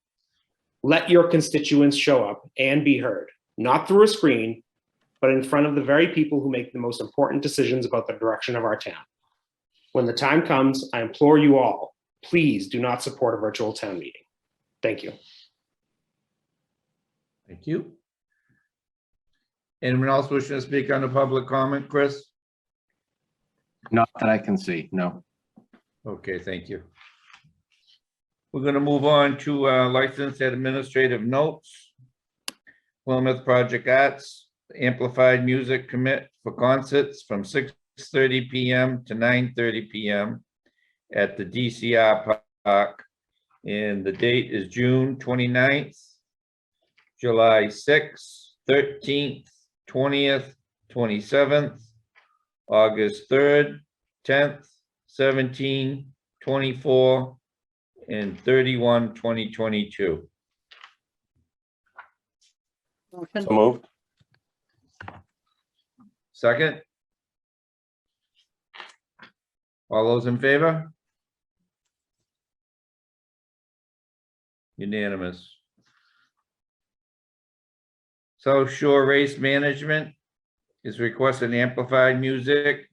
Let your constituents show up and be heard, not through a screen, but in front of the very people who make the most important decisions about the direction of our town. When the time comes, I implore you all, please do not support a virtual town meeting. Thank you. Thank you. Anyone else wishing to speak on the public comment, Chris? Not that I can see, no. Okay, thank you. We're going to move on to license and administrative notes. Plymouth Project Arts amplified music commit for concerts from 6:30 p.m. to 9:30 p.m. at the DCR Park. And the date is June 29th, July 6th, 13th, 20th, 27th, August 3rd, 10th, 17, 24, and 31, 2022. Motion. So moved. Second? All those in favor? Unanimous. South Shore Race Management is requesting amplified music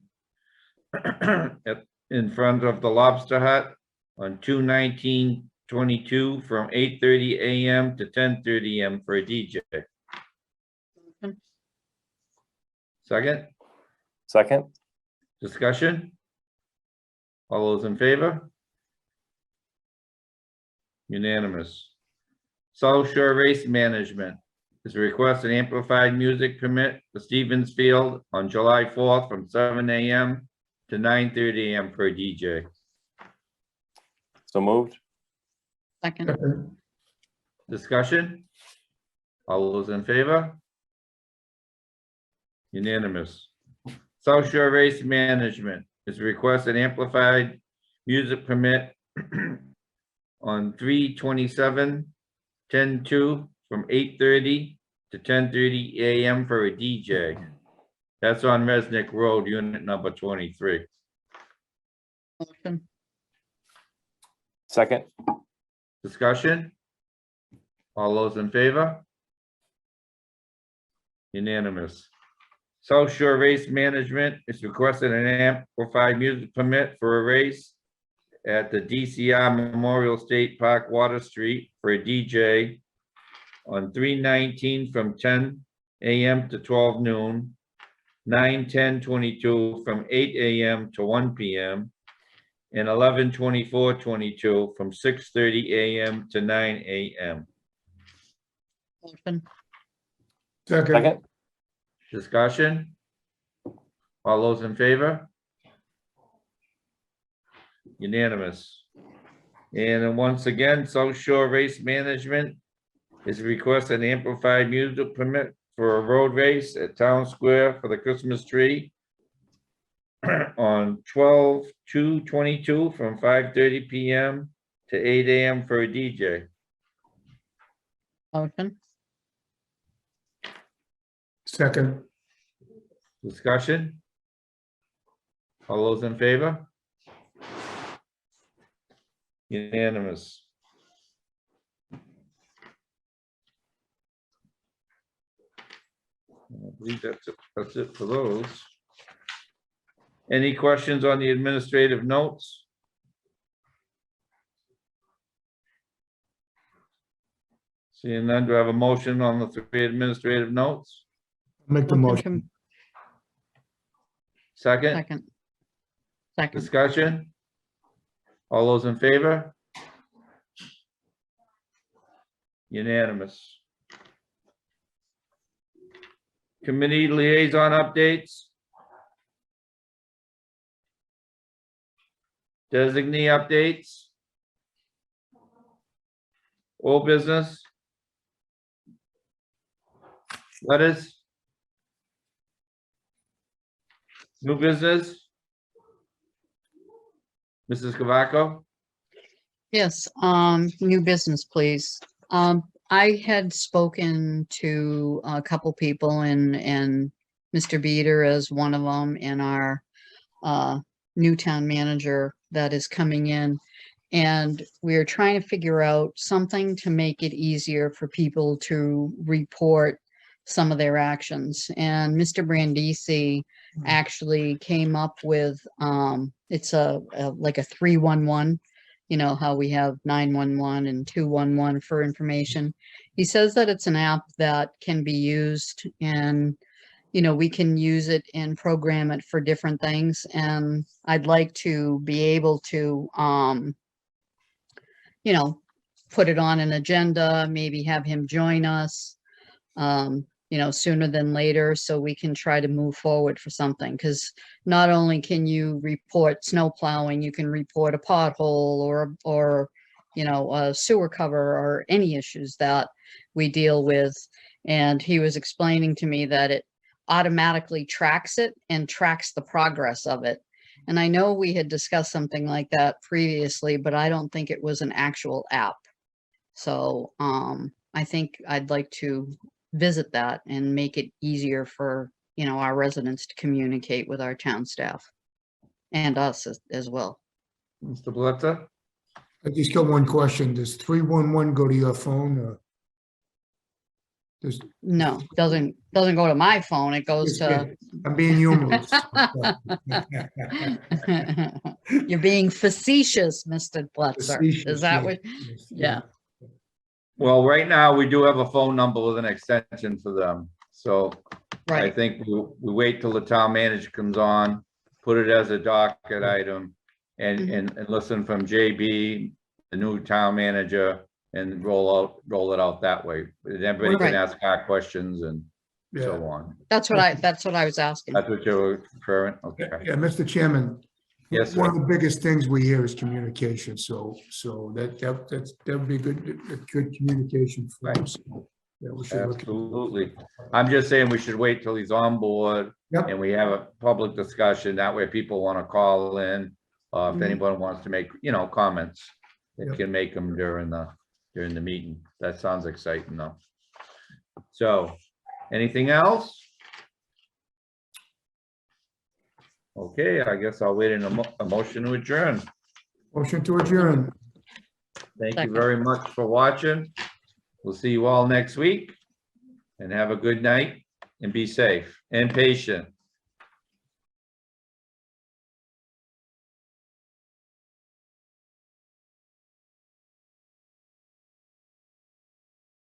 in front of the Lobster Hut on 2/19/22 from 8:30 a.m. to 10:30 a.m. for a DJ. Second? Second. Discussion? All those in favor? Unanimous. South Shore Race Management is requesting amplified music permit for Stevens Field on July 4th from 7 a.m. to 9:30 a.m. for a DJ. So moved. Second. Discussion? All those in favor? Unanimous. South Shore Race Management is requesting amplified music permit on 3/27/10/2 from 8:30 to 10:30 a.m. for a DJ. That's on Resnick Road, unit number 23. Motion. Second. Discussion? All those in favor? Unanimous. South Shore Race Management is requesting an amplified music permit for a race at the DCR Memorial State Park Water Street for a DJ on 3/19 from 10 a.m. to 12 noon, 9/10/22 from 8 a.m. to 1 p.m., and 11/24/22 from 6:30 a.m. to 9 a.m. Motion. Second. Second, Discussion? All those in favor? Unanimous. And then once again, South Shore Race Management is requesting an amplified music permit for a road race at Town Square for the Christmas tree on 12/2/22 from 5:30 p.m. to 8 a.m. for a DJ. Motion. Second. Discussion? All those in favor? Unanimous. I believe that's it for those. Any questions on the administrative notes? Seeing none, do I have a motion on the 3 administrative notes? Make the motion. Second, Second. Second. discussion? All those in favor? Unanimous. Committee liaison updates? Designee updates? Old business? Letters? New business? Mrs. Cavaco? Yes, new business, please. I had spoken to a couple people and Mr. Beater as one of them and our new town manager that is coming in. And we're trying to figure out something to make it easier for people to report some of their actions. And Mr. Brandisi actually came up with, it's like a 311, you know, how we have 911 and 211 for information. He says that it's an app that can be used and, you know, we can use it and program it for different things. And I'd like to be able to, you know, put it on an agenda, maybe have him join us, you know, sooner than later, so we can try to move forward for something. Because not only can you report snow plowing, you can report a pothole or, you know, a sewer cover or any issues that we deal with. And he was explaining to me that it automatically tracks it and tracks the progress of it. And I know we had discussed something like that previously, but I don't think it was an actual app. So I think I'd like to visit that and make it easier for, you know, our residents to communicate with our town staff and us as well. Mr. Blitzer? I just got one question. Does 311 go to your phone or? Does, No, doesn't go to my phone. It goes to. I'm being humorous. You're being facetious, Mr. Blitzer. Is that what? Yeah. Well, right now, we do have a phone number with an extension for them. So I Right. think we wait till the town manager comes on, put it as a docket item and listen from JB, the new town manager, and roll it out that way. And everybody Right. can ask our questions and Yeah. so on. That's what I was asking. That's what you're preferring? Okay. Yeah, Mr. Chairman. Yes, One sir. of the biggest things we hear is communication. So that would be good communication for Right. us. Yeah, we should look. Absolutely. I'm just saying we should wait till he's on board Yep. and we have a public discussion. That way people want to call in. If Mhm. anyone wants to make, you know, comments, they Yep. can make them during the meeting. That sounds exciting though. So, anything else? Okay, I guess I'll wait in a motion to adjourn. Motion to adjourn. Thank you Second. very much for watching. We'll see you all next week. And have a good night and be safe and patient.